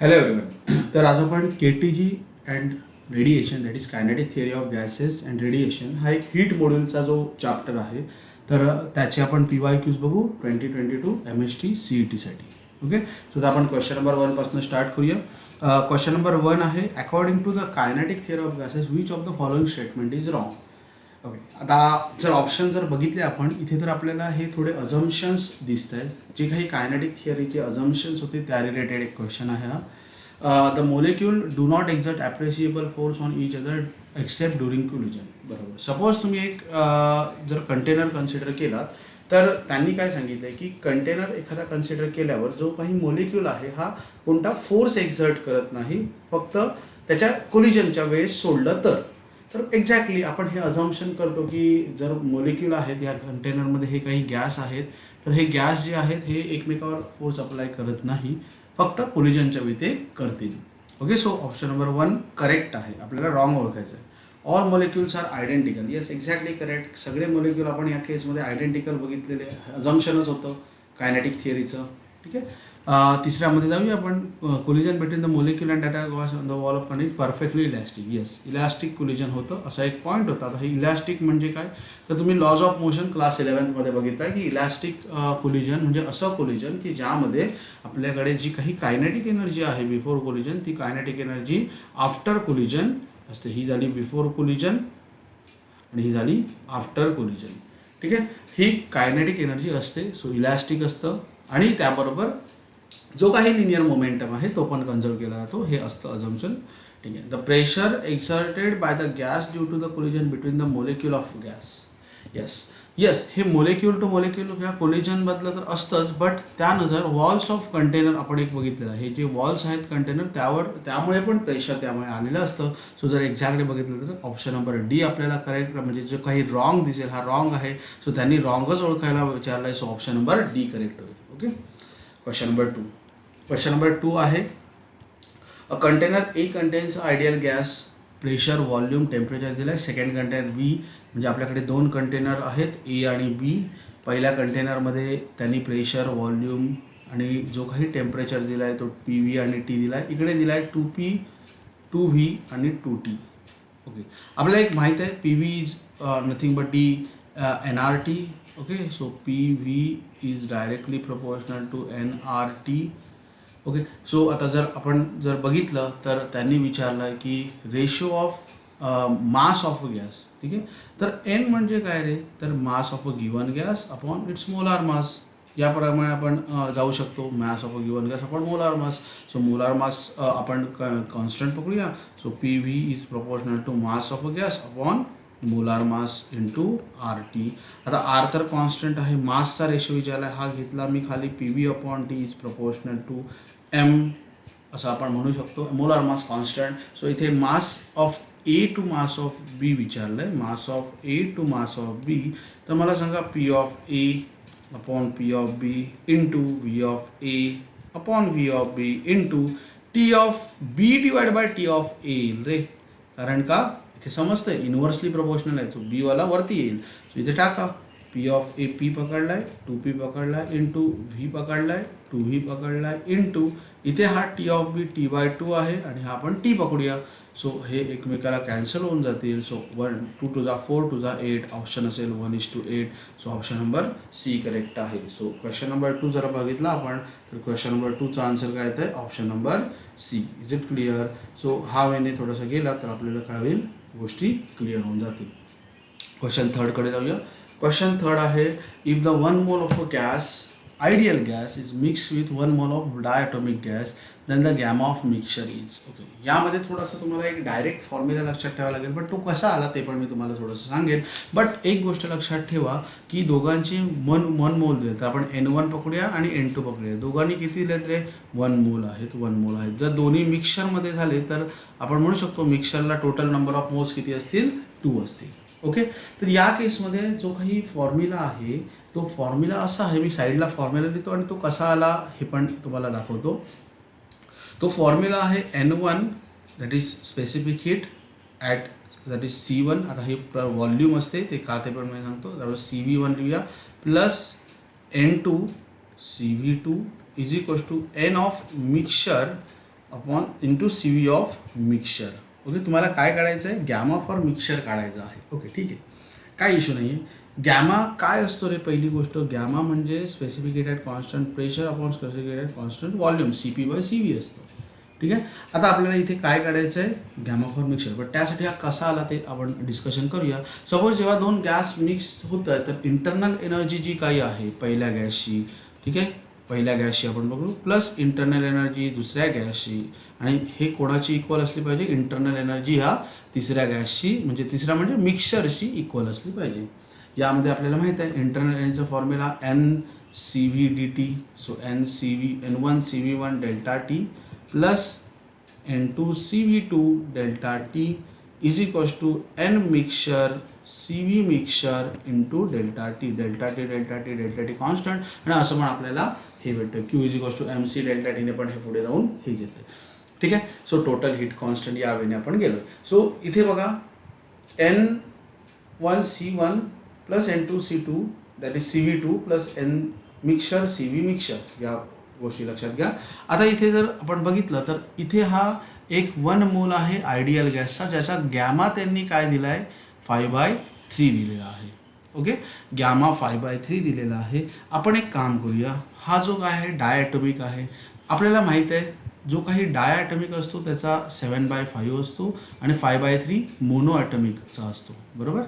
Hello everyone. तर आज आपण KTG and radiation that is kinetic theory of gases and radiation हा एक हीट मॉड्यूलचा जो चॅप्टर आहे तर त्याचे आपण PYQs बघू 2022 MST CETसाठी. ओके, सो तर आपण क्वेश्चन नंबर 1 पासून स्टार्ट करूया. क्वेश्चन नंबर 1 आहे, according to the kinetic theory of gases which of the following statement is wrong. Okay, आता जर ऑप्शन जर बघितले आपण इथे तर आपल्याला हे थोडे अझम्पशन्स दिसत आहेत. जे काही कायनेटिक थिअरीचे अझम्पशन्स होते त्या रिलेटेड एक क्वेश्चन आहे हा. The molecule do not exert appreciable force on each other except during collision. बरोबर. सपोज तुम्ही एक जर कंटेनर कन्सिडर केलात तर त्यांनी काय सांगितलं आहे की कंटेनर एखादा कन्सिडर केल्यावर जो काही मोलेक्यूल आहे हा कोणता फोर्स एक्झर्ट करत नाही, फक्त त्याच्या कोलिजनच्या वेळेस सोडलं तर एक्झॅक्टली आपण हे अझम्पशन करतो की जर मोलिक्यूल आहेत या कंटेनरमध्ये हे काही गॅस आहेत तर हे गॅस जे आहेत हे एकमेकावर फोर्स अप्लाय करत नाही, फक्त कोलिजनच्या वेळी ते करतील. Okay, so option number 1 correct आहे. आपल्याला रॉंग ओळखायचं आहे. All molecules are identical. Yes, exactly correct. सगळे मोलिक्यूल आपण या केसमध्ये आयडेंटिकल बघितलेले, अझम्पशनच होतं कायनेटिक थिअरीचं. ठीक आहे. तिसऱ्यामध्ये जाऊया आपण. Collision between the molecule and data Gauss on the wall of container perfectly elastic. Yes, elastic collision होतं असा एक पॉईंट होता. आता हे इलॅस्टिक म्हणजे काय तर तुम्ही lodge of motion class 11th बघितला की इलॅस्टिक कोलिजन म्हणजे असं कोलिजन की ज्यामध्ये आपल्याकडे जी काही कायनेटिक एनर्जी आहे बिफोर कोलिजन ती कायनेटिक एनर्जी आफ्टर कोलिजन असते. ही झाली बिफोर कोलिजन आणि ही झाली आफ्टर कोलिजन. ठीक आहे, ही कायनेटिक एनर्जी असते. सो इलॅस्टिक असतं आणि त्याबरोबर जो काही लिनियर मोमेंटम आहे तो पण कन्झर्व केला जातो. हे असतं अझम्पशन. ठीक आहे. The pressure exerted by the gas due to the collision between the molecule of gas. Yes, हे मोलेक्यूल टू मोलेक्यूल किंवा कोलिजनमधलं तर असतंच, बट त्यानंतर वॉल्स ऑफ कंटेनर आपण एक बघितलेलं आहे. हे जे वॉल्स आहेत कंटेनर त्यामुळे पण प्रेशर त्यामुळे आलेलं असतं. सो जर एक्झॅक्टली बघितलं तर ऑप्शन नंबर डी आपल्याला करेक्ट, म्हणजे जो काही रॉंग दिसेल हा रॉंग आहे. सो त्यांनी रॉंगच ओळखायला विचारलं आहे. So option number D correct होईल. Okay, question number 2. Question number 2 आहे, a container A contains ideal gas, pressure, volume, temperature दिलं आहे. सेकंड कंटेनर बी, म्हणजे आपल्याकडे 2 कंटेनर आहेत ए आणि बी. पहिल्या कंटेनरमध्ये त्यांनी प्रेशर, व्हॉल्यूम आणि जो काही टेम्परेचर दिला आहे तो PV आणि T दिला आहे. इकडे दिला आहे 2P, 2V आणि 2T. ओके, आपल्याला एक माहीत आहे PV is nothing but NRT. Okay, so PV is directly proportional to NRT. Okay, so आता जर आपण बघितलं तर त्यांनी विचारलं आहे की ratio of mass of gas. ठीक आहे, तर N म्हणजे काय रे तर mass of a given gas upon its molar mass. याप्रमाणे आपण जाऊ शकतो. Mass of a given gas upon molar mass. So molar mass आपण कॉन्स्टंट पकडूया. So PV is proportional to mass of a gas upon molar mass into RT. आता R तर constant आहे, मासचा रेशो विचारला हा घेतला मी खाली. PV upon T is proportional to M असं आपण म्हणू शकतो. Molar mass constant. सो इथे mass of A to mass of B विचारलं आहे. Mass of A to mass of B, तर मला सांगा P of A upon P of B into V of A upon V of B into T of B divide by T of A येईल रे. कारण का इथे समजतंय inversely proportional आहे, तो B वाला वरती येईल. सो इथे टाका P ऑफ A P पकडलाय, 2P पकडलाय इंटू V पकडलाय, 2V पकडलाय इंटू इथे हा T ऑफ B T/2 आहे आणि हा आपण T पकडूया. सो हे एकमेकाला कॅन्सल होऊन जातील. सो 1 2 2 जा 4 2 जा 8. ऑप्शन असेल 1:8. So option number C correct आहे. सो क्वेश्चन नंबर 2 जर बघितला आपण तर क्वेश्चन नंबर 2चा आन्सर काय येतं option number C. Is it clear. So हा वेने थोडंसं गेला तर आपल्याला काय होईल, गोष्टी क्लिअर होऊन जातील. क्वेश्चन 3कडे जाऊया. क्वेश्चन 3 आहे, if the 1 mole of a gas, ideal gas, is mix with 1 mole of diatomic gas, then the gamma of mixture is. Okay, यामध्ये थोडासा तुम्हाला एक डायरेक्ट फॉर्म्युला लक्षात ठेवावा लागेल, बट तो कसा आला ते पण मी तुम्हाला थोडंसं सांगेन. बट एक गोष्ट लक्षात ठेवा की दोघांची 1 मोल दिले तर आपण N1 पकडूया आणि N2 पकडूया. दोघांनी किती दिलेत रे 1 मोल आहेत. 1 मोल आहेत. जर दोन्ही मिक्सचरमध्ये झाले तर आपण म्हणू शकतो मिक्सचरला टोटल नंबर ऑफ मोल्स किती असतील 2 असतील. ओके, तर या केसमध्ये जो काही फॉर्म्युला आहे तो फॉर्म्युला असा आहे, मी साईडला फॉर्म्युला लिहितो आणि तो कसा आला हे पण तुम्हाला दाखवतो. तो फॉर्म्युला आहे N1 that is specific heat at that is C1. आता हे व्हॉल्यूम असते ते का ते पण मी सांगतो. त्यामुळे CV1 लिहूया plus N2 CV2 is equals to N of mixture upon into C V of mixture. Okay, तुम्हाला काय काढायचं आहे, गॅमा फॉर मिक्सचर काढायचं आहे. ओके ठीक आहे, काय इश्यू नाही आहे. गॅमा काय असतो रे, पहिली गोष्ट गॅमा म्हणजे specificated constant pressure upon specificated constant volume CP/CV असतो. ठीक आहे. आता आपल्याला इथे काय काढायचं आहे, गॅमा फॉर मिक्सचर. पण त्यासाठी हा कसा आला ते आपण डिस्कशन करूया. सपोज जेव्हा दोन गॅस मिक्स होतं तर इंटरनल एनर्जी जी काही आहे पहिल्या गॅसची, ठीक आहे, पहिल्या गॅसची आपण बघू, प्लस इंटरनल एनर्जी दुसऱ्या गॅसची, आणि हे कोणाची इक्वल असली पाहिजे, इंटरनल एनर्जी ह्या तिसऱ्या गॅसची, म्हणजे तिसरा म्हणजे मिक्सचरची इक्वल असली पाहिजे. यामध्ये आपल्याला माहीत आहे इंटरनल एनर्जीचा formula NCV/dt. So N1CV1 delta T plus N2CV2 delta T is equals to N mixture CV mixture into delta T. Delta T constant, आणि असं पण आपल्याला हे भेटतं Q is equals to MC delta टीने पण हे पुढे जाऊन हे घेतं. ठीक आहे. सो टोटल हीट कॉन्स्टंट या वेळेने आपण गेलो. सो इथे बघा N1C1 plus N2C2 that is CV2 plus N mixture CV mixture, या गोष्टी लक्षात घ्या. आता इथे जर आपण बघितलं तर इथे हा एक 1 मोल आहे आयडियल गॅसचा, ज्याचा गॅमा त्यांनी काय दिला आहे, 5/3 दिलेला आहे. ओके, गॅमा 5/3 दिलेला आहे. आपण एक काम करूया, हा जो काय आहे डायॲटॉमिक आहे. आपल्याला माहीत आहे जो काही डायॲटॉमिक असतो त्याचा 7/5 असतो आणि 5/3 मोनो ॲटॉमिकचा असतो, बरोबर,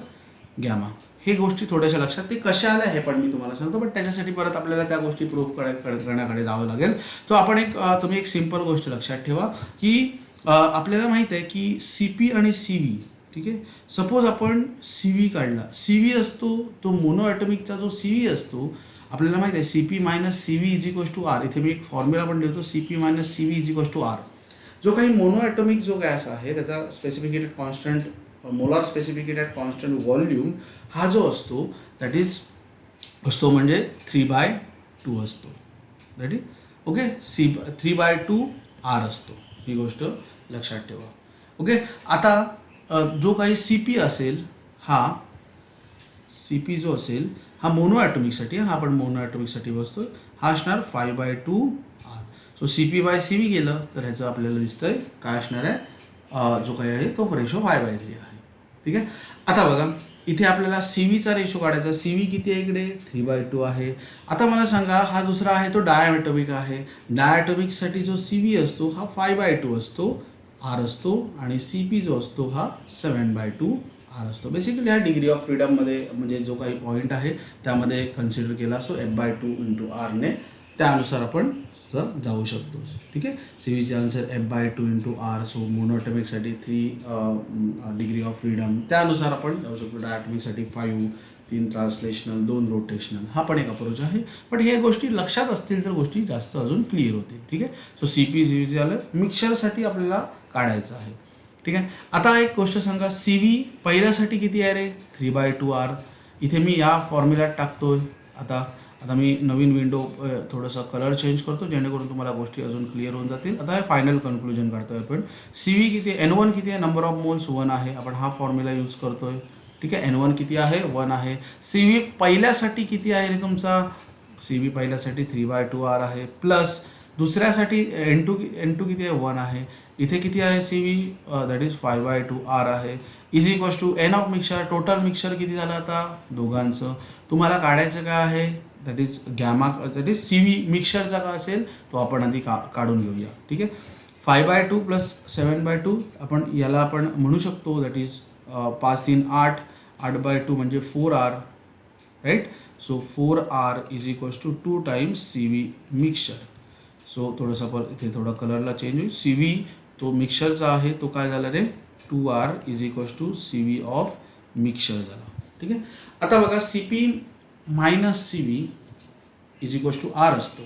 गॅमा. हे गोष्टी थोड्याशा लक्षात, ते कशा आल्या हे पण मी तुम्हाला सांगतो, पण त्याच्यासाठी परत आपल्याला त्या गोष्टी प्रूफ करण्याकडे जावं लागेल. सो आपण तुम्ही एक सिम्पल गोष्ट लक्षात ठेवा की आपल्याला माहीत आहे की CP आणि CV, ठीक आहे. सपोज आपण CV काढला, CV असतो तो मोनो ॲटॉमिकचा जो CV असतो, आपल्याला माहीत आहे CP-CV is equals to R. इथे मी एक फॉर्म्युला पण लिहितो, CP-CV is equals to R. जो काही मोनो ॲटॉमिक जो गॅस आहे त्याचा स्पेसिफिकेटेड कॉन्स्टंट, मोलार स्पेसिफिकेटेड कॉन्स्टंट व्हॉल्यूम हा जो असतो दॅट इज असतो म्हणजे 3/2 असतो. दॅट इज ओके, 3/2 R असतो. ही गोष्ट लक्षात ठेवा. ओके, आता जो काही CP असेल, हा CP जो असेल हा मोनो ॲटॉमिकसाठी, हा आपण मोनो ॲटॉमिकसाठी बसतो, हा असणार 5/2 R. सो CP/CV गेलं तर ह्याचं आपल्याला दिसतंय काय असणार आहे, जो काही आहे तो रेशो 5/3 आहे. ठीक आहे. आता बघा इथे आपल्याला CVचा रेशो काढायचा. CV किती आहे इकडे, 3/2 आहे. आता मला सांगा हा दुसरा आहे तो डायॲटॉमिक आहे. डायॲटॉमिकसाठी जो CV असतो हा 5/2 असतो, R असतो, आणि CP जो असतो हा 7/2 R असतो. बेसिकली हा डिग्री ऑफ फ्रीडममध्ये म्हणजे जो काही पॉईंट आहे त्यामध्ये कन्सिडर केला असतो F/2 इंटू Rने, त्यानुसार आपण जाऊ शकतो. ठीक आहे. CVचे answer F/2 into R. So मोनोॲटॉमिकसाठी 3 डिग्री ऑफ फ्रीडम, त्यानुसार आपण जाऊ शकतो. डायॲटॉमिकसाठी 5, 3 ट्रान्सलेशनल, 2 रोटेशनल, हा पण एक अप्रोच आहे. पण हे गोष्टी लक्षात असतील तर गोष्टी जास्त अजून क्लिअर होतील. ठीक आहे. सो CP CV झालं, मिक्सरसाठी आपल्याला काढायचं आहे. ठीक आहे. आता एक गोष्ट सांगा, CV पहिल्यासाठी किती आहे रे, 3/2 R. इथे मी या फॉर्म्युल्यात टाकतोय. आता मी नवीन विंडो थोडंसं कलर चेंज करतो जेणेकरून तुम्हाला गोष्टी अजून क्लिअर होऊन जातील. आता हे फायनल कन्क्लुजन काढतोय आपण. CV किती आहे, N1 किती आहे, नंबर ऑफ मोल्स 1 आहे. आपण हा फॉर्म्युला यूज करतोय. ठीक आहे. N1 किती आहे, 1 आहे. CV पहिल्यासाठी किती आहे रे तुमचा, CV पहिल्यासाठी 3/2 R आहे, प्लस दुसऱ्यासाठी N2 किती आहे, 1 आहे. इथे किती आहे CV, दॅट इज 5/2 R आहे. Is equals to N of mixture, total mixture किती झालं आता दोघांचं. तुम्हाला काढायचं काय आहे, that is gamma, that is CV मिक्सचरचा का असेल तो आपण आधी काढून घेऊया. ठीक आहे. 5/2 प्लस 7/2 आपण याला आपण म्हणू शकतो, दॅट इज 5 3 8, 8/2 म्हणजे 4R, right. So 4R is equals to 2 times CV mixture. So थोडंसं पण इथे थोडा कलरला चेंज होईल. CV तो मिक्सचरचा आहे तो काय झाला रे, 2R is equals to CV of mixture झाला. ठीक आहे. आता बघा CP-CV is equals to R असतो.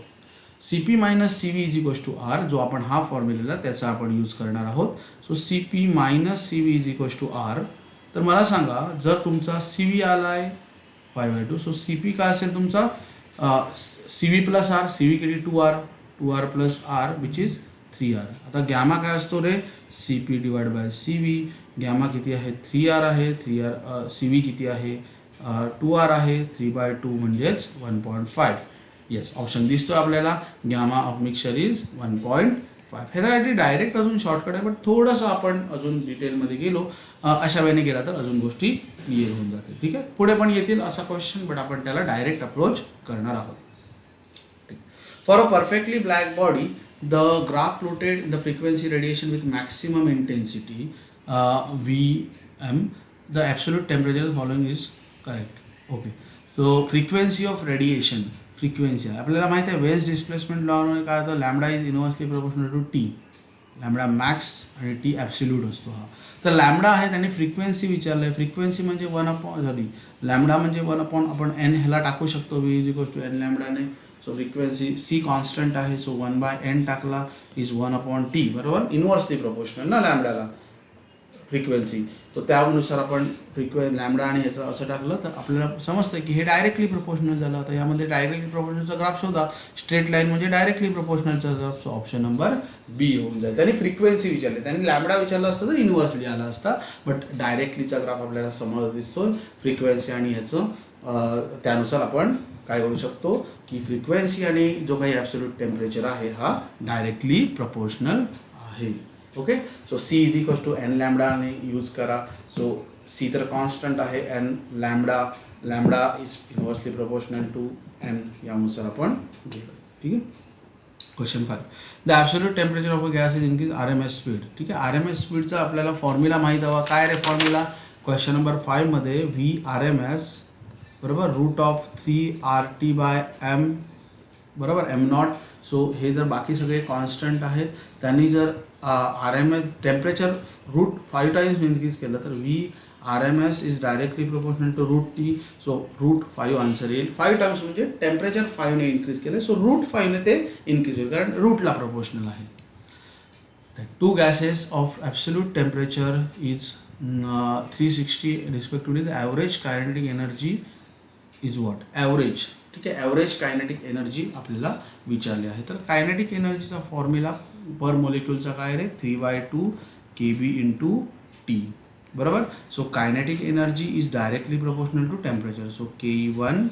CP-CV is equals to R, जो आपण हा फॉर्म्युला त्याचा आपण यूज करणार आहोत. So CP-CV is equals to R. तर मला सांगा जर तुमचा CV आला आहे 5/2, सो CP काय असेल तुमचा, CV प्लस R. CV किती, 2R plus R which is 3R. आता गॅमा काय असतो रे, CP/CV. गॅमा किती आहे, 3R आहे. 3R CV किती आहे, 2R आहे. 3/2 म्हणजेच 1.5. येस, ऑप्शन दिसतो आपल्याला, गॅमा ऑफ मिक्सचर इज 1.5. ह्याच्यासाठी डायरेक्ट अजून शॉर्टकट आहे, पण थोडंसं आपण अजून डिटेलमध्ये गेलो अशा वेळेने गेला तर अजून गोष्टी क्लिअर होऊन जातील. ठीक आहे, पुढे पण येतील असा क्वेश्चन, बट आपण त्याला डायरेक्ट अप्रोच करणार आहोत. For a perfectly black body the graph plotted the frequency radiation with maximum intensity Vm, the absolute temperature following is correct. Okay, so frequency of radiation, frequency आपल्याला माहिती आहे waves displacement लॉमध्ये काय होतं, lambda is inversely proportional to T, lambda max आणि T absolute असतो हा. तर लॅम्बडा आहे त्याने फ्रिक्वेन्सी विचारलं आहे, फ्रिक्वेन्सी म्हणजे 1 झाली, लॅम्बडा म्हणजे 1 आपण एन ह्याला टाकू शकतो, v is equals to n लॅम्बडाने. सो फ्रिक्वेन्सी सी कॉन्स्टंट आहे, सो 1/n टाकला इज 1/t, बरोबर, इनव्हर्सली प्रोपोर्शनल ना लॅम्बडाला फ्रिक्वेन्सी. तो त्यानुसार आपण लॅम्बडा आणि ह्याचं असं टाकलं तर आपल्याला समजतं की हे डायरेक्टली प्रोपोर्शनल झालं. तर यामध्ये डायरेक्टली प्रोपोर्शनलचा ग्राफ शोधा, स्ट्रेट लाईन म्हणजे डायरेक्टली प्रोपोर्शनलचा graph. So option number B होऊन जाईल. त्यांनी फ्रिक्वेन्सी विचारली, त्यांनी लॅम्बडा विचारला असतं तर इनव्हर्सली आला असता, बट डायरेक्टलीचा ग्राफ आपल्याला समोर दिसतो फ्रिक्वेन्सी आणि ह्याचं. त्यानुसार आपण काय करू शकतो की फ्रिक्वेन्सी आणि जो काही ॲब्सोल्यूट टेम्परेचर आहे हा डायरेक्टली प्रपोर्शनल आहे. Okay, so c is equals to n लॅम्बडाने यूज करा. सो सी तर कॉन्स्टंट आहे, n lambda, lambda is inversely proportional to n, यानुसार आपण गेलो. ठीक आहे, question 5, the absolute temperature of a gas is increase RMS speed. ठीक आहे, RMS स्पीडचा आपल्याला फॉर्म्युला माहीत हवा. काय रे फॉर्म्युला, क्वेश्चन नंबर 5 मध्ये VRMS बरोबर रूट ऑफ 3RT/m बरोबर m0. सो हे जर बाकी सगळे कॉन्स्टंट आहेत, त्यांनी जर RMS temperature root 5 times increase केलं तर VRMS is directly proportional to root T. So root 5 answer येईल. 5 टाइम्स म्हणजे टेम्परेचर 5ने इन्क्रीज केलं, सो रूट 5ने ते इन्क्रीज होईल कारण रूटला प्रोपोर्शनल आहे. 2 gases of absolute temperature is 360 respectively. The average kinetic energy is what? Average. ठीक आहे, ॲव्हरेज कायनेटिक एनर्जी आपल्याला विचारली आहे. तर कायनेटिक एनर्जीचा फॉर्म्युला पर मोलिक्युलचा काय रे, 3/2 kb इंटू टी, बरोबर. So kinetic energy is directly proportional to temperature. So Ke1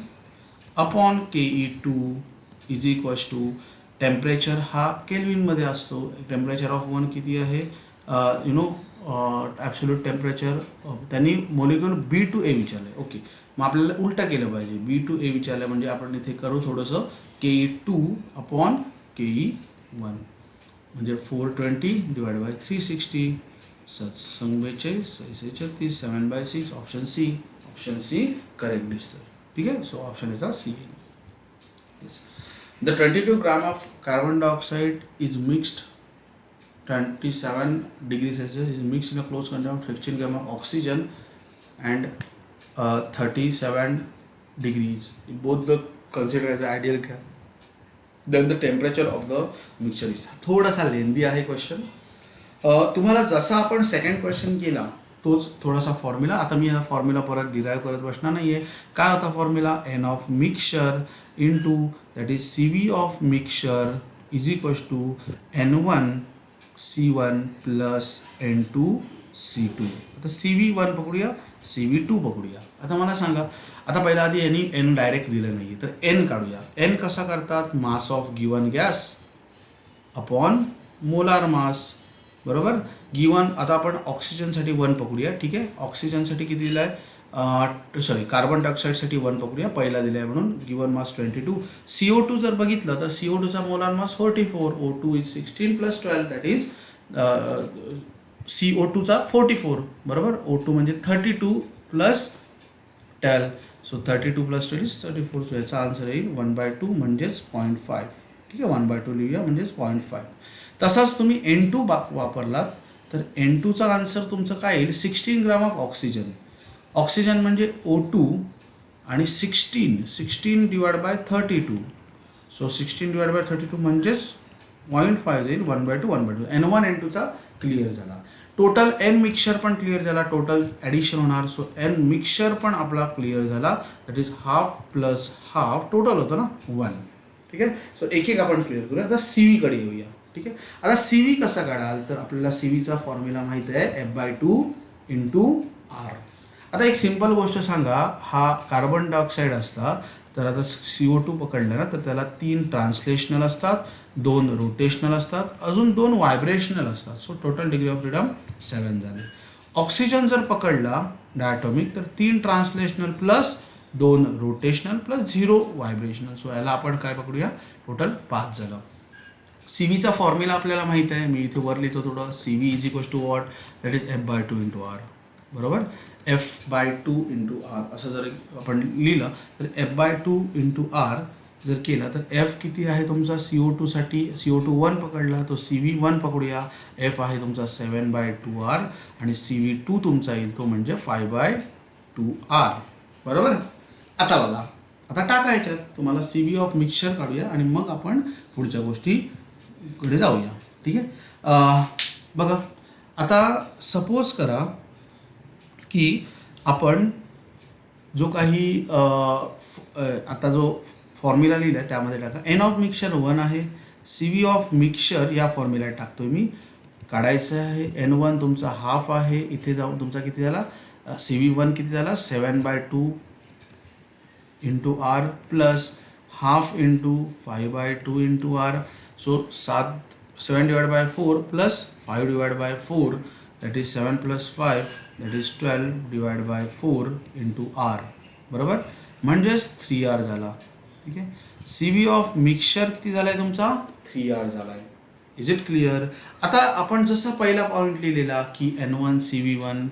upon Ke2 is equals to temperature हा केल्विनमध्ये असतो. टेम्परेचर ऑफ 1 किती आहे, ॲब्सोल्यूट टेम्परेचर. त्यांनी मोलिक्युल B2A विचारलं आहे. ओके, मग आपल्याला उलटं केलं पाहिजे, B2A विचारलं म्हणजे आपण इथे करू थोडंसं Ke2 अपॉन Ke1 म्हणजे 420 divide by 360 42 7/6. Option C correct दिसतं. ठीक आहे, सो ऑप्शन याचा C. The 22 gram of carbon dioxide is mixed 27 degrees Celsius is mixed in a closed container of 15 gram of oxygen and 37 degrees. Both the considered as the ideal gas. Then the temperature of the mixture is. थोडासा लेंदी आहे question. तुम्हाला जसा आपण second question केला तोच थोडासा formula. आता मी हा फॉर्म्युला परत डिराईव्ह करत बसणार नाही आहे. काय होता formula, N of mixture into that is CV of mixture is equals to N1 C1 plus N2 C2. आता CV1 पकडूया, CV2 पकडूया. आता मला सांगा, आता पहिला आधी यांनी एन डायरेक्ट दिलं नाही आहे तर एन काढूया. एन कसा करतात, mass of given gas upon molar मास, बरोबर. गिवन आता आपण ऑक्सिजनसाठी 1 पकडूया. ठीक आहे, ऑक्सिजनसाठी किती दिलं आहे, कार्बन डायऑक्साईडसाठी 1 पकडूया, पहिला दिला आहे म्हणून. Given mass 22. CO2 जर बघितलं तर CO2चा molar mass 44. O2 is 16 plus 12 that is CO2चा 44, बरोबर. O2 म्हणजे 32 plus 12. So 32 plus 12 is 34. So याचा आन्सर येईल 1/2 म्हणजेच 0.5. ठीक आहे, 1/2 लिहूया म्हणजेच 0.5. तसाच तुम्ही N2 वापरलात तर N2चा आन्सर तुमचं काय येईल, 16 ग्राम ऑफ ऑक्सिजन. ऑक्सिजन म्हणजे O2 आणि 16 divide by 32. So 16 divide by 32 म्हणजेच 0.5 येईल, 1/2. N1 N2चा क्लिअर झाला. टोटल एन मिक्सचर पण क्लिअर झाला, टोटल ॲडिशन होणार. सो एन मिक्सचर पण आपला क्लिअर झाला, that is half plus half, total होतं ना 1. ठीक आहे, सो एक आपण क्लिअर करूया. आता CV कडे येऊया. ठीक आहे, आता CV कसा काढाल तर आपल्याला CVचा फॉर्म्युला माहीत आहे, F/2 इंटू R. आता एक सिंपल गोष्ट सांगा, हा कार्बन डायऑक्साईड असता तर आता CO2 पकडलं ना तर त्याला 3 ट्रान्सलेशनल असतात, 2 रोटेशनल असतात, अजून 2 व्हायब्रेशनल असतात. So total degree of freedom 7 झाले. ऑक्सिजन जर पकडला डायटॉमिक तर 3 translational plus 2 rotational plus 0 vibrational. So याला आपण काय पकडूया, टोटल 5 झालं. सीव्हीचा फॉर्म्युला आपल्याला माहिती आहे, मी इथे वर लिहितो थोडं. CV is equal to what, that is F/2 into R. बरोबर, F/2 इंटू आर असं जर आपण लिहिलं तर F/2 इंटू आर जर केला तर F किती आहे तुमचा CO2 साठी, CO2 1 पकडला तो CV1 पकडूया. F आहे तुमचा 7/2R आणि CV2 तुमचा येईल तो म्हणजे 5/2R. बरोबर. आता बघा, आता टाकायच्यात तुम्हाला CV ऑफ मिक्सचर काढूया आणि मग आपण पुढच्या गोष्टीकडे जाऊया. ठीक आहे. बघा आता सपोज करा की आपण जो काही आता जो फॉर्म्युला लिहिला आहे त्यामध्ये टाका. N ऑफ मिक्सचर 1 आहे. CV ऑफ मिक्सचर या फॉर्म्युल्यात टाकतोय मी, काढायचं आहे. N1 तुमचा हाफ आहे, इथे जाऊन तुमचा किती झाला, CV1 किती झाला 7/2 into R plus half into 5/2 into R. So 7/4 plus 5/4 that is 7 plus 5 that is 12/4 into R. बरोबर, म्हणजेच 3R झाला. ठीक आहे. CV ऑफ मिक्सचर किती झाला आहे तुमचा 3R झाला आहे. Is it clear. आता आपण जसं पहिला पॉईंट लिहिलेला की N1 CV1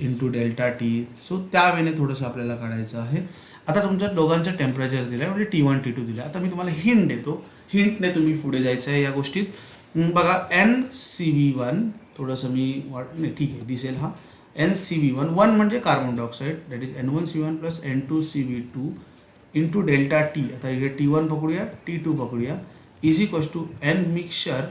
into delta T, so त्यावेळेने थोडंसं आपल्याला काढायचं आहे. आता तुमच्या दोघांचं टेम्परेचर दिलं आहे म्हणजे T1 T2 दिलं. आता मी तुम्हाला हिंट देतो, हिंटने तुम्ही पुढे जायचं आहे या गोष्टीत. बघा NCV1 थोडंसं मी नाही ठीक आहे दिसेल हा. NCV1 1 म्हणजे carbon dioxide that is N1CV1 plus N2CV2 into delta T. आता इकडे T1 पकडूया, T2 पकडूया, is equal to N mixture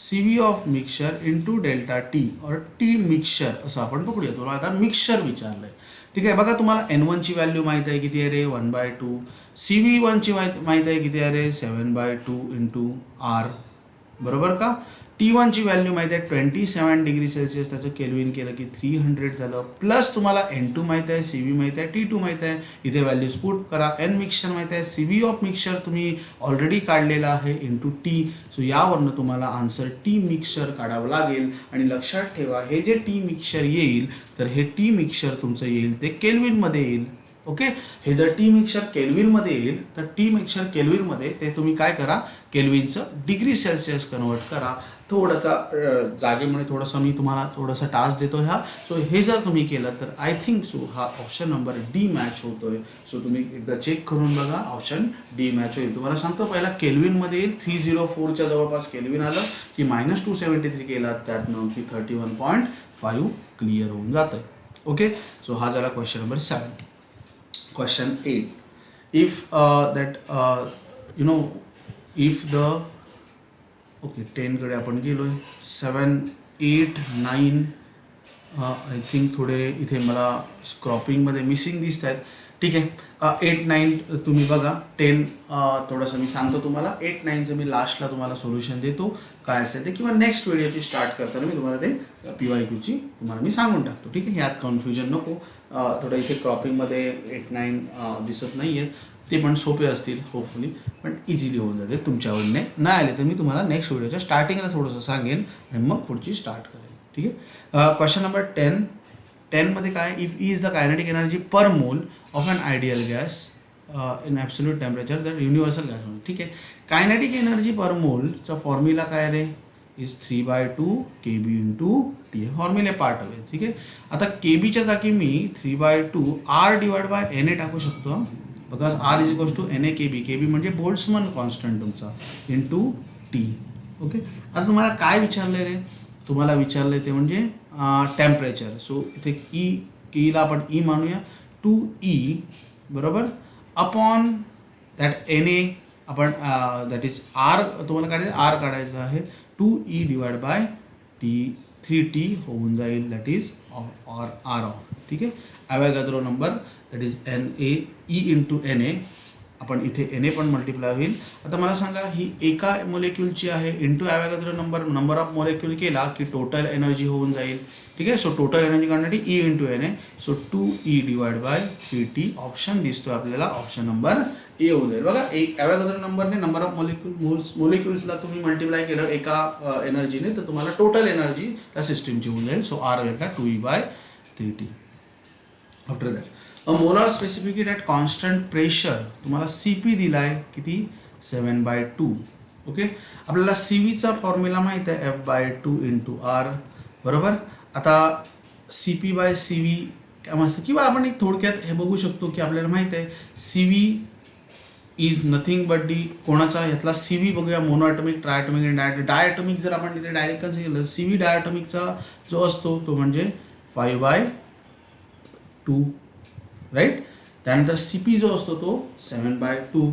CV of mixture into delta T और टी मिक्सचर असं आपण पकडूया. तुम्हाला आता मिक्सचर विचारलं आहे. ठीक आहे. बघा तुम्हाला N1ची व्हॅल्यू माहीत आहे किती आहे रे 1/2. CV1ची माहीत आहे किती आहे रे 7/2 इंटू आर. बरोबर का. T1ची व्हॅल्यू माहिती आहे 27 डिग्री सेल्सिअस, त्याचं केल्विन केलं की 300 झालं. प्लस तुम्हाला N2 माहिती आहे, CV माहिती आहे, T2 माहिती आहे. इथे व्हॅल्यूज पुट करा. N मिक्सचर माहिती आहे, CV ऑफ मिक्सचर तुम्ही ऑलरेडी काढलेला आहे इंटू टी. सो यावरनं तुम्हाला आन्सर टी मिक्सचर काढावं लागेल. आणि लक्षात ठेवा हे जे टी मिक्सचर येईल तर हे टी मिक्सचर तुमचं येईल ते केल्विनमध्ये येईल. ओके. हे जर टी मिक्सचर केल्विनमध्ये येईल तर टी मिक्सचर केल्विनमध्ये ते तुम्ही काय करा, केल्विनचं डिग्री सेल्सिअस कन्वर्ट करा. थोडासा जागेमुळे थोडंसं मी तुम्हाला थोडासा टास्क देतो ह्या. सो हे जर तुम्ही केलं तर आय थिंक सो हा ऑप्शन नंबर डी मॅच होतोय. सो तुम्ही एकदा चेक करून बघा, ऑप्शन डी मॅच होईल. तुम्हाला सांगतो पहिला केल्विनमध्ये येईल, 304च्या जवळपास केल्विन आलं की -273 केला त्यातनं की 31.5 क्लिअर होऊन जातं. ओके. सो हा झाला question number 7. Question 8. If if the okay 10 कडे आपण गेलोय. 7, 8, 9 आय थिंक थोडे इथे मला स्क्रॉपिंगमध्ये मिसिंग दिसत आहेत. ठीक आहे. 8, 9 तुम्ही बघा. 10 थोडंसं मी सांगतो तुम्हाला. 8, 9चं मी लास्टला तुम्हाला सोल्युशन देतो काय असेल ते, किंवा नेक्स्ट व्हिडिओची स्टार्ट करताना मी तुम्हाला ते PYQची तुम्हाला मी सांगून टाकतो. ठीक आहे. यात कन्फ्युजन नको. थोडं इथे क्रॉपिंगमध्ये 8, 9 दिसत नाही आहेत, ते पण सोपे असतील होपफुली, पण इझिली होऊन जाते तुमच्याकडने. नाही आले तर मी तुम्हाला नेक्स्ट व्हिडिओच्या स्टार्टिंगला थोडंसं सांगेन आणि मग पुढची स्टार्ट करेन. ठीक आहे. क्वेश्चन नंबर 10 मध्ये काय, if E is the kinetic energy per mole of an ideal gas in absolute temperature that universal gas. ठीक आहे. कायनेटिक एनर्जी पर मोलचा फॉर्म्युला काय रे, इज 3/2 KB इंटू टी. फॉर्म्युले पार्ट हवे. ठीक आहे. आता KBच्या जागी मी 3/2 R/NA टाकू शकतो. Because R is equals to NA KB. KB म्हणजे बोल्ट्झमन कॉन्स्टंट तुमचा इंटू टी. ओके. आता तुम्हाला काय विचारलं रे, तुम्हाला विचारलं ते म्हणजे टेम्परेचर. सो इथे ईला आपण ई मानूया. 2E बरोबर अपॉन दॅट NA आपण दॅट इज R तुम्हाला काढायचं, R काढायचं आहे. 2E divide by T 3T होऊन जाईल that is or R of. ठीक आहे. Avogadro number that is NA E into NA. आपण इथे NA पण मल्टिप्लाय होईल. आता मला सांगा ही एका मोलेक्युलची आहे इंटू ॲव्होगाड्रो नंबर ऑफ मोलेक्युल केला की टोटल एनर्जी होऊन जाईल. ठीक आहे. सो टोटल एनर्जी काढण्यासाठी E into NA. So 2E divide by 3T option दिसतो आपल्याला, ऑप्शन नंबर ए होऊन जाईल बघा. एक ॲव्होगॅड्रो नंबरने नंबर ऑफ मोलिक्युल्सला तुम्ही मल्टिप्लाय केलं एका एनर्जीने तर तुम्हाला टोटल एनर्जी त्या सिस्टीमची होऊन जाईल. सो आर वेल का 2E/3T. After that a molar specific at constant pressure तुम्हाला CP दिलाय किती 7/2. ओके. आपल्याला CVचा फॉर्म्युला माहीत आहे F/2 × R बरोबर. आता CP/CV काय असतं किंवा आपण एक थोडक्यात हे बघू शकतो की आपल्याला माहित आहे CV is nothing but D कोणाचा यातला CV बघूया मोनोॲटॉमिक ट्रायॲटॉमिक आणि डायॲटॉमिक. जर आपण तिथे डायरेक्ट कन्सिडर केलं CV डायॲटॉमिकचा जो असतो तो म्हणजे 5/2 राईट. त्यानंतर CP जो असतो तो 7/2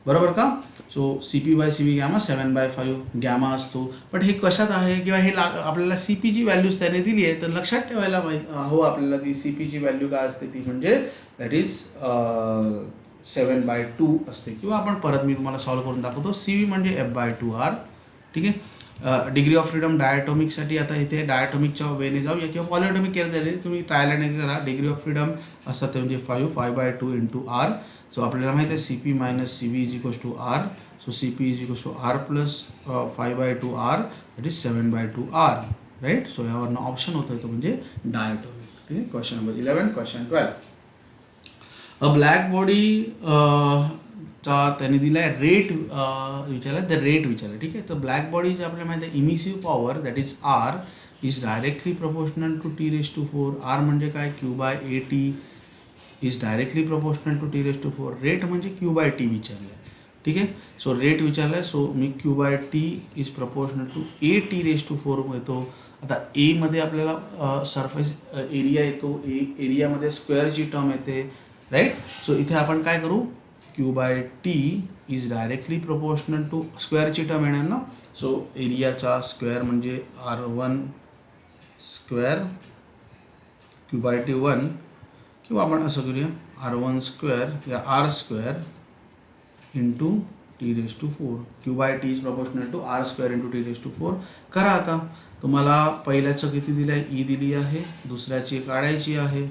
बरोबर का. सो CP/CV गॅमा 7/5 गॅमा असतो. पण हे कशात आहे किंवा हे आपल्याला CP ची व्हॅल्यूज त्याने दिली आहे तर लक्षात ठेवायला हवं आपल्याला ती CP ची व्हॅल्यू काय असते ती म्हणजे दॅट इज 7/2 असते. किंवा आपण परत मी तुम्हाला सॉल्व्ह करून दाखवतो. CV म्हणजे F/2R. ठीक आहे. डिग्री ऑफ फ्रीडम डायॲटॉमिकसाठी आता इथे डायॲटॉमिकच्या वेने जाऊया किंवा पॉलिॲटॉमिक केलं तरी तुम्ही ट्रायल अँड करा. डिग्री ऑफ फ्रीडम असतं ते म्हणजे 5/2 × R. सो आपल्याला माहिती आहे CP - CV = R. So CP = R + 5/2R that is 7/2R right. So यावरनं ऑप्शन होतं तो म्हणजे डायॲटॉमिक. ठीक आहे. Question number 11. Question 12. A black body चा त्यांनी दिला आहे रेट विचारला. द रेट विचारलं. ठीक आहे. तर ब्लॅक बॉडीची आपल्याला माहिती आहे emissive power that is R is directly proportional to T⁴. R म्हणजे काय Q/AT is directly proportional to T⁴. Rate म्हणजे Q/T विचारलं आहे. ठीक आहे. सो रेट विचारलं आहे. सो मी Q/T is proportional to AT⁴ येतो. आता A मध्ये आपल्याला सरफेस एरिया येतो. एरियामध्ये स्क्वेअरची टर्म येते राईट. सो इथे आपण काय करू Q/T is directly proportional to स्क्वेअरची टर्म येणार ना. सो एरियाचा स्क्वेअर म्हणजे R1 स्क्वेअर Q/T 1 किंवा आपण असं करूया R1 स्क्वेअर या R square into T⁴. Q/T is proportional to R square into T⁴. करा आता. तुम्हाला पहिल्याचं किती दिलं आहे E दिली आहे. दुसऱ्याची काढायची आहे.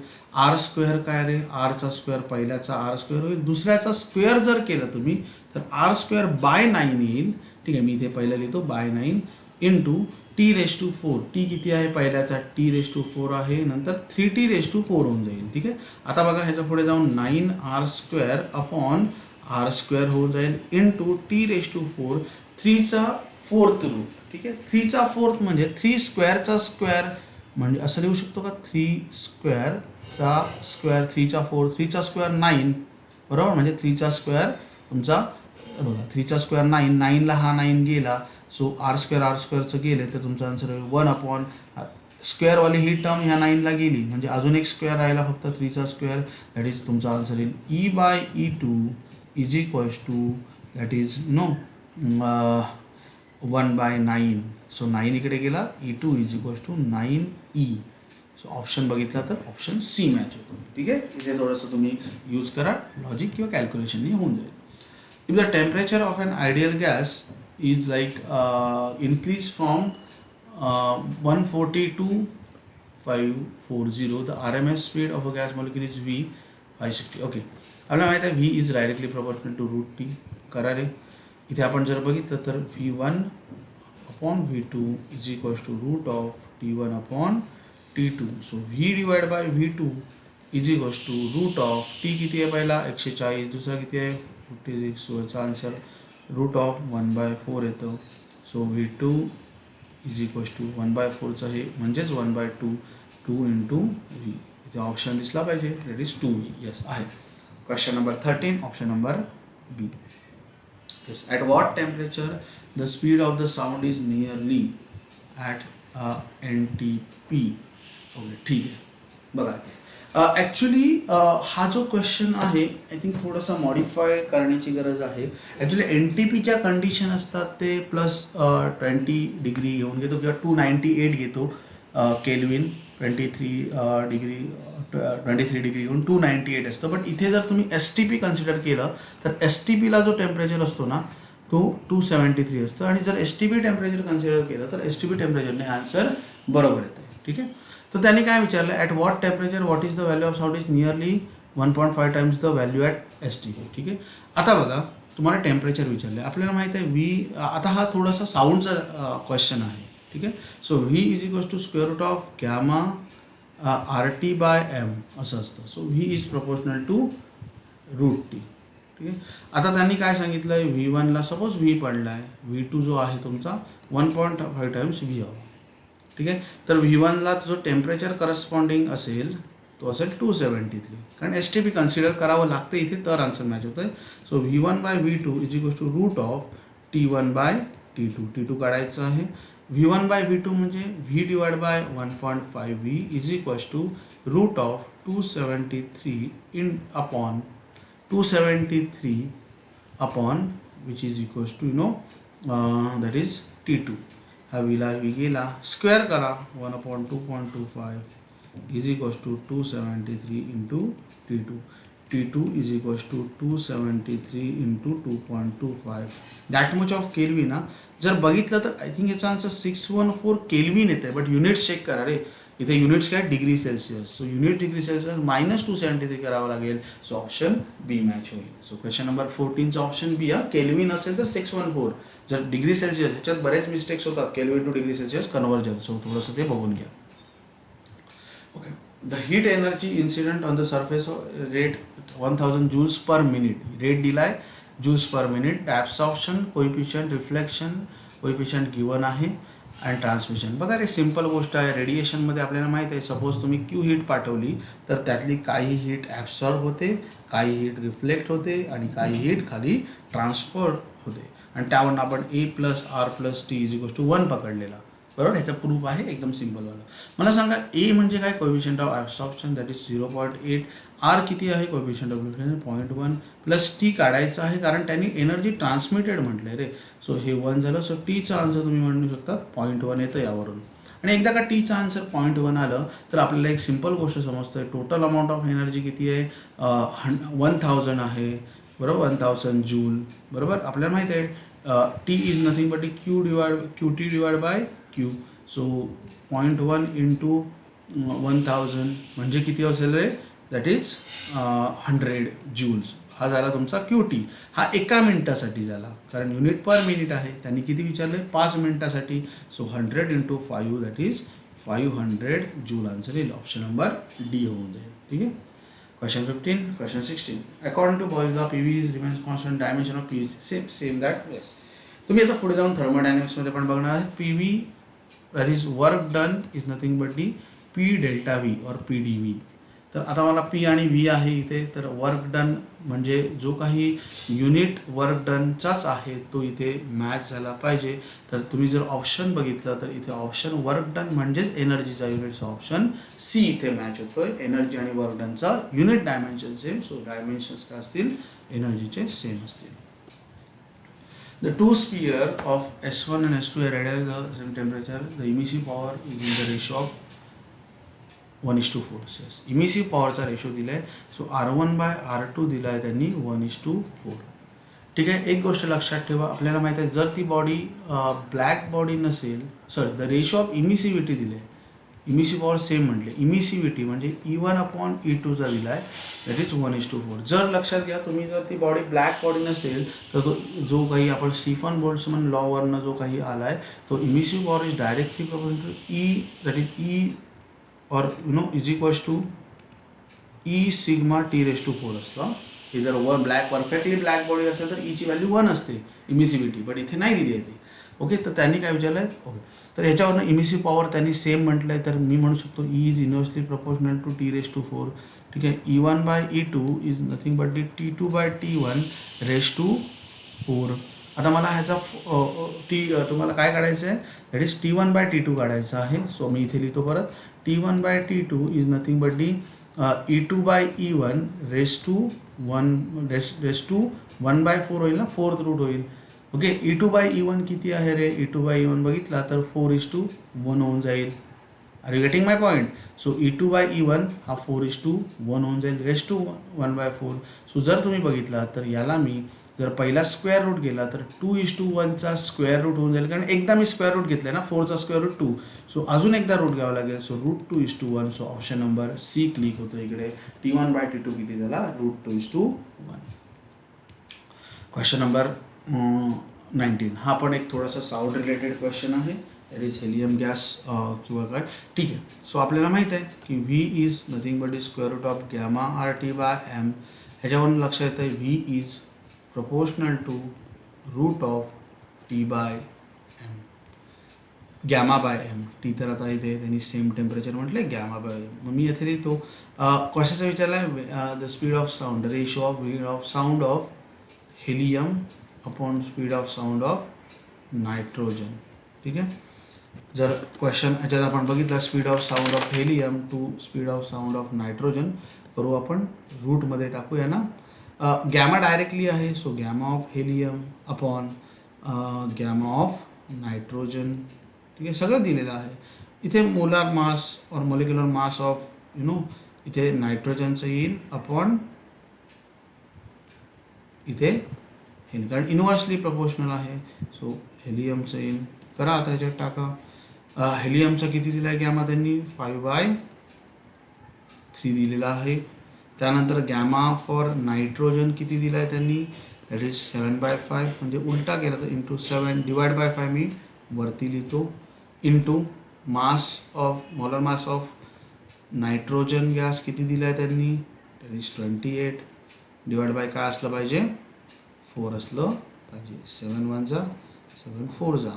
R स्क्वेअर काय रे Rचा स्क्वेअर पहिल्याचा R स्क्वेअर होईल. दुसऱ्याचा स्क्वेअर जर केलं तुम्ही तर R स्क्वेअर बाय 9 येईल. ठीक आहे. मी इथे पहिला लिहितो बाय 9 इंटू T⁴. T किती आहे पहिल्याचा T⁴ आहे. नंतर 3T⁴ होऊन जाईल. ठीक आहे. आता बघा ह्याच्या पुढे जाऊन 9R square upon R square होऊन जाईल इंटू T⁴ 3चा 4th रूट. ठीक आहे. 3चा 4th म्हणजे 3 स्क्वेअरचा स्क्वेअर म्हणजे असं लिहू शकतो का 3 स्क्वेअरचा स्क्वेअर 3चा 4 3चा स्क्वेअर 9 बरोबर. म्हणजे 3चा स्क्वेअर तुमचा बघा 3चा स्क्वेअर 9 9ला हा 9 गेला. सो R स्क्वेअरचं गेले तर तुमचा आन्सर होईल 1 अपॉन स्क्वेअरवाली ही टर्म ह्या 9ला गेली म्हणजे अजून एक स्क्वेअर राहिला फक्त 3चा स्क्वेअर दॅट इज तुमचा आन्सर येईल E/E2 is equals to that is no 1/9. So 9 इकडे गेला E2 is equals to 9E. So option बघितला तर ऑप्शन C मॅच होतो. ठीक आहे. इथे थोडंसं तुम्ही यूज करा लॉजिक किंवा कॅल्क्युलेशनही होऊन जाईल. If the temperature of an ideal gas is like increase from 140 to 540 the RMS speed of a gas molecule is V 560. Okay. आपल्याला माहिती आहे V is directly proportional to √T. करा रे. इथे आपण जर बघितलं तर V1 upon V2 is equals to √T1 upon T2. So V/V2 is equals to √T किती आहे पहिला 140 दुसरा किती आहे 56. सो याचा आन्सर √1/4 येतं. So V2 is equals to 1/4चं हे म्हणजेच 1/2 2 इंटू V. इथे ऑप्शन दिसला पाहिजे दॅट इज 2V. येस आहे. Question number 13 option number B. Yes. At what temperature the speed of the sound is nearly at NTP. Okay. ठीक आहे. बघा ॲक्च्युली हा जो क्वेश्चन आहे आय थिंक थोडासा मॉडिफाय करण्याची गरज आहे. ॲक्च्युली NTPच्या कंडिशन असतात ते +20 डिग्री घेऊन घेतो किंवा 298 घेतो केल्विन 23 डिग्री घेऊन 298 असतं. बट इथे जर तुम्ही STP कन्सिडर केलं तर STPला जो टेम्परेचर असतो ना तो 273 असतं आणि जर STP टेम्परेचर कन्सिडर केलं तर STP टेम्परेचरने आन्सर बरोबर येतं. ठीक आहे. तर त्यांनी काय विचारलं at what temperature what is the value of sound is nearly 1.5 times the value at S T. ठीक आहे. आता बघा तुम्हाला टेम्परेचर विचारलं आहे. आपल्याला माहीत आहे व्ही, आता हा थोडासा साऊंडचा क्वेश्चन आहे. ठीक आहे. So V is equals to square root of gamma R T by M असं असतं. So V is proportional to root T. ठीक आहे. आता त्यांनी काय सांगितलं आहे, व्ही वनला सपोज व्ही पडला आहे, व्ही टू जो आहे तुमचा 1.5 टाइम्स व्ही हवा. ठीक आहे. तर व्ही वनला जो टेम्परेचर करस्पॉन्डिंग असेल तो असेल 273, कारण एस टी बी कन्सिडर करावं लागतं इथे तर आन्सर मॅच होतं आहे. So V one by V two is equals to root of T one by T two. T two काढायचं आहे. V one by V two म्हणजे V divide by 1.5 V is equals to root of 273 in upon 273 upon which is equals to that is T2. हा व्हीला V गेला, square करा 1/2.25 is equals to 273 into T2. T2 is equals to 273 into 2.25 that much of kelvin. जर बघितलं तर I think याचा answer 614 kelvin येतं आहे. बट युनिट्स चेक करा रे, इथे युनिट्स काय degree Celsius. So unit degree Celsius -273 करावं लागेल. सो ऑप्शन बी मॅच होईल. सो क्वेश्चन नंबर 14चा ऑप्शन बी. हा केल्विन असेल तर 614, जर डिग्री सेल्सिअस, ह्याच्यात बरेच मिस्टेक्स होतात. Kelvin to degree Celsius conversion. So थोडंसं ते बघून घ्या. Okay. The heat energy incident on the surface rate 1000 joules per minute. Rate दिलाय joules per minute. Absorption coefficient, reflection coefficient given आहे, अँड ट्रान्समिशन. बघा रे सिम्पल गोष्ट आहे. रेडिएशनमध्ये आपल्याला माहीत आहे, सपोज तुम्ही क्यू हीट पाठवली तर त्यातली काही हीट ॲब्सॉर्ब होते, काही हीट रिफ्लेक्ट होते आणि काही हीट खाली ट्रान्सफर होते. आणि त्यावरून आपण A plus R plus T is equals to 1 पकडलेला. बरोबर. ह्याचा प्रूफ आहे एकदम सिम्पलवाला. मला सांगा ए म्हणजे काय, coefficient of absorption that is 0.8. R किती आहे, coefficient of reflection 0.1 plus T काढायचं आहे कारण त्यांनी एनर्जी ट्रान्समिटेड म्हटलं आहे रे. सो हे 1 झालं. सो टीचा आन्सर तुम्ही म्हणू शकता 0.1 येतं यावरून. आणि एकदा का टीचा आन्सर 0.1 आलं तर आपल्याला एक सिम्पल गोष्ट समजतं आहे. टोटल अमाऊंट ऑफ एनर्जी किती आहे, 1000 आहे. बरोबर, 1000 जूल. बरोबर. आपल्याला माहीत आहे T is nothing but Q T divide by Q. So 0.1 into 1000 म्हणजे किती असेल रे, दॅट इज 100 जूल्स. हा झाला तुमचा क्यू टी. हा एका मिनिटासाठी झाला कारण युनिट पर मिनिट आहे. त्यांनी किती विचारले, 5 मिनिटासाठी. So 100 into 5 that is 500 joule. Answer येईल ऑप्शन नंबर डी होऊन जाईल. ठीक आहे. Question 15. Question 16. According to Boyle's law P V is remains constant, dimension of P V same that. Yes. तुम्ही आता पुढे जाऊन थर्मोडायनॅमिक्समध्ये पण बघणार आहे. P V that is work done is nothing but D P delta V और P D V. तर आता मला पी आणि व्ही आहे इथे. तर वर्क डन म्हणजे जो काही युनिट वर्क डनचाच आहे तो इथे मॅच झाला पाहिजे. तर तुम्ही जर ऑप्शन बघितलं तर इथे ऑप्शन वर्क डन म्हणजेच एनर्जीचा युनिटचा ऑप्शन सी इथे मॅच होतोय. एनर्जी आणि वर्क डनचा unit dimension same. So dimensions काय असतील, एनर्जीचे सेम असतील. The two sphere of S1 and S2 are at the same temperature. The emissive power is in the ratio of 1:4. Yes. Emissive पॉवरचा ratio दिला आहे. So R1/R2 दिला आहे त्यांनी 1:4. ठीक आहे. एक गोष्ट लक्षात ठेवा, आपल्याला माहिती आहे जर ती बॉडी ब्लॅक बॉडी नसेल, द रेशो ऑफ इमिसिव्हिटी दिले आहे. इमिसिव्ह पॉवर सेम म्हटले. इमिसिव्हिटी म्हणजे E1/E2चा दिला आहे दॅट इज 1:4. जर लक्षात घ्या तुम्ही, जर ती बॉडी ब्लॅक बॉडी नसेल तर तो जो काही आपण स्टीफन बोल्ट्झमन लॉवरनं जो काही आला आहे तो emissive power is directly proportional to E that is E or is equals to E sigma T⁴ असतं. हे जर ब्लॅक परफेक्टली ब्लॅक बॉडी असेल तर ईची व्हॅल्यू 1 असते इमिसिव्हिटी, बट इथे नाही दिली आहे ती. ओके. तर त्यांनी काय विचारलं आहे, ओके, तर ह्याच्यावरनं इमिसिव्ह पॉवर त्यांनी सेम म्हटलं आहे. तर मी म्हणू शकतो E is inversely proportional to T⁴. ठीक आहे. E1/E2 is nothing but T2/T1⁴. आता मला ह्याचा तुम्हाला काय काढायचं आहे, दॅट इज T1/T2 काढायचं आहे. सो मी इथे लिहितो परत. T1/T2 is nothing but E2/E1 1/4 होईल ना, 4th रूट होईल. ओके. E2/E1 किती आहे रे, E2/E1 बघितला तर 4:1 होऊन जाईल. Are you getting my point. So E2/E1 हा 4:1 होऊन जाईल, रेस टू 1/4. सो जर तुम्ही बघितला तर याला मी जर पहिला स्क्वेअर रूट गेला तर 2:1चा स्क्वेअर रूट होऊन जाईल, कारण एकदा मी स्क्वेअर रूट घेतला ना, 4चा स्क्वेअर रूट 2, सो अजून एकदा रूट घ्यावा लागेल. So √2:1. So option number C click होतो इकडे. T1/T2 किती झाला? √2:1. Question number 19. हा पण एक थोडासा साऊंड रिलेटेड क्वेश्चन आहे. दॅट इज हेलियम गॅस किंवा काय. ठीक आहे. सो आपल्याला माहीत आहे की V is nothing but is square root of gamma RT/m. ह्याच्यावरून लक्षात येतं आहे V is proportional to root of T/m. Gamma by M. T तर आता इथे त्यांनी सेम टेम्परेचर म्हटले, गॅमा बाय एम. मग मी इथे लिहितो कशाचं विचारलं आहे? The speed of sound, ratio of sound of helium upon speed of sound of nitrogen. ठीक आहे. जर क्वेश्चन ह्याच्यात आपण बघितलं speed of sound of helium to speed of sound of nitrogen, करू आपण रूटमध्ये टाकूया ना. गॅमा डायरेक्टली आहे, so gamma of helium upon gamma of nitrogen. ठीक आहे. सगळं दिलेलं आहे इथे. मोलार मास और मोलिक्युलर मास ऑफ इथे नायट्रोजनचं येईल अपॉन इथे हेलियम, कारण इन्व्हर्सली प्रपोर्शनल आहे. सो हेलियमचं येईल. करा आता ह्याच्यात टाका. हेलियमचं किती दिलं आहे गॅमा? त्यांनी 5/3 दिलेला आहे. त्यानंतर गॅमा फॉर नायट्रोजन किती दिला आहे त्यांनी? That is 7/5. म्हणजे उलटा केला तर इंटू 7 डिवाइड बाय 5 मी वरती लिहितो, into mass of molar mass of nitrogen gas किती दिला आहे त्यांनी? दॅट इज 28 डिवाइड बाय काय असलं पाहिजे? 4 असलं पाहिजे. 7 1 7 4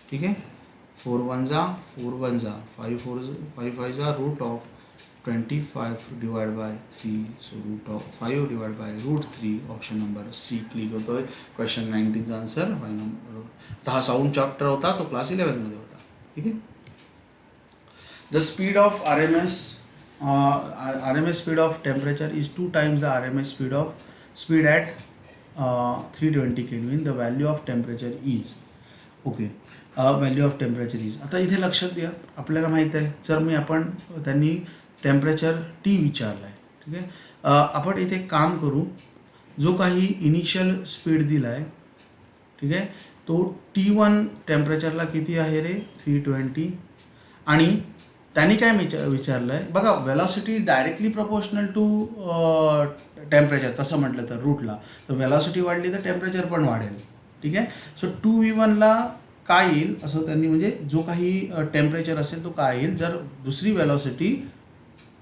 ठीक आहे. 4 1 4 1 5 5 root of 25 divide by 3. So root of 5 divide by √3. Option number C click होतोय. क्वेश्चन 19चा आन्सर 5 नंबर. तर हा साऊंड चॅप्टर होता, तो क्लास 11मध्ये होता. ठीक आहे. The speed of RMS speed of temperature is 2 times the RMS speed at 320 Kelvin. The value of temperature is okay. Value of temperature is. आता इथे लक्षात द्या, आपल्याला माहीत आहे जर त्यांनी टेम्परेचर T विचारलं आहे. ठीक आहे. आपण इथे काम करू, जो काही इनिशियल स्पीड दिला आहे, ठीक आहे, तो T1 टेम्परेचरला किती आहे रे? 320. आणि त्यांनी काय विचारलं आहे बघा, velocity directly proportional to temperature तसं म्हटलं तर रूटला, तर वेलॉसिटी वाढली तर टेम्परेचर पण वाढेल. ठीक आहे. सो 2v1ला काय येईल असं त्यांनी, म्हणजे जो काही टेम्परेचर असेल तो काय येईल जर दुसरी वेलॉसिटी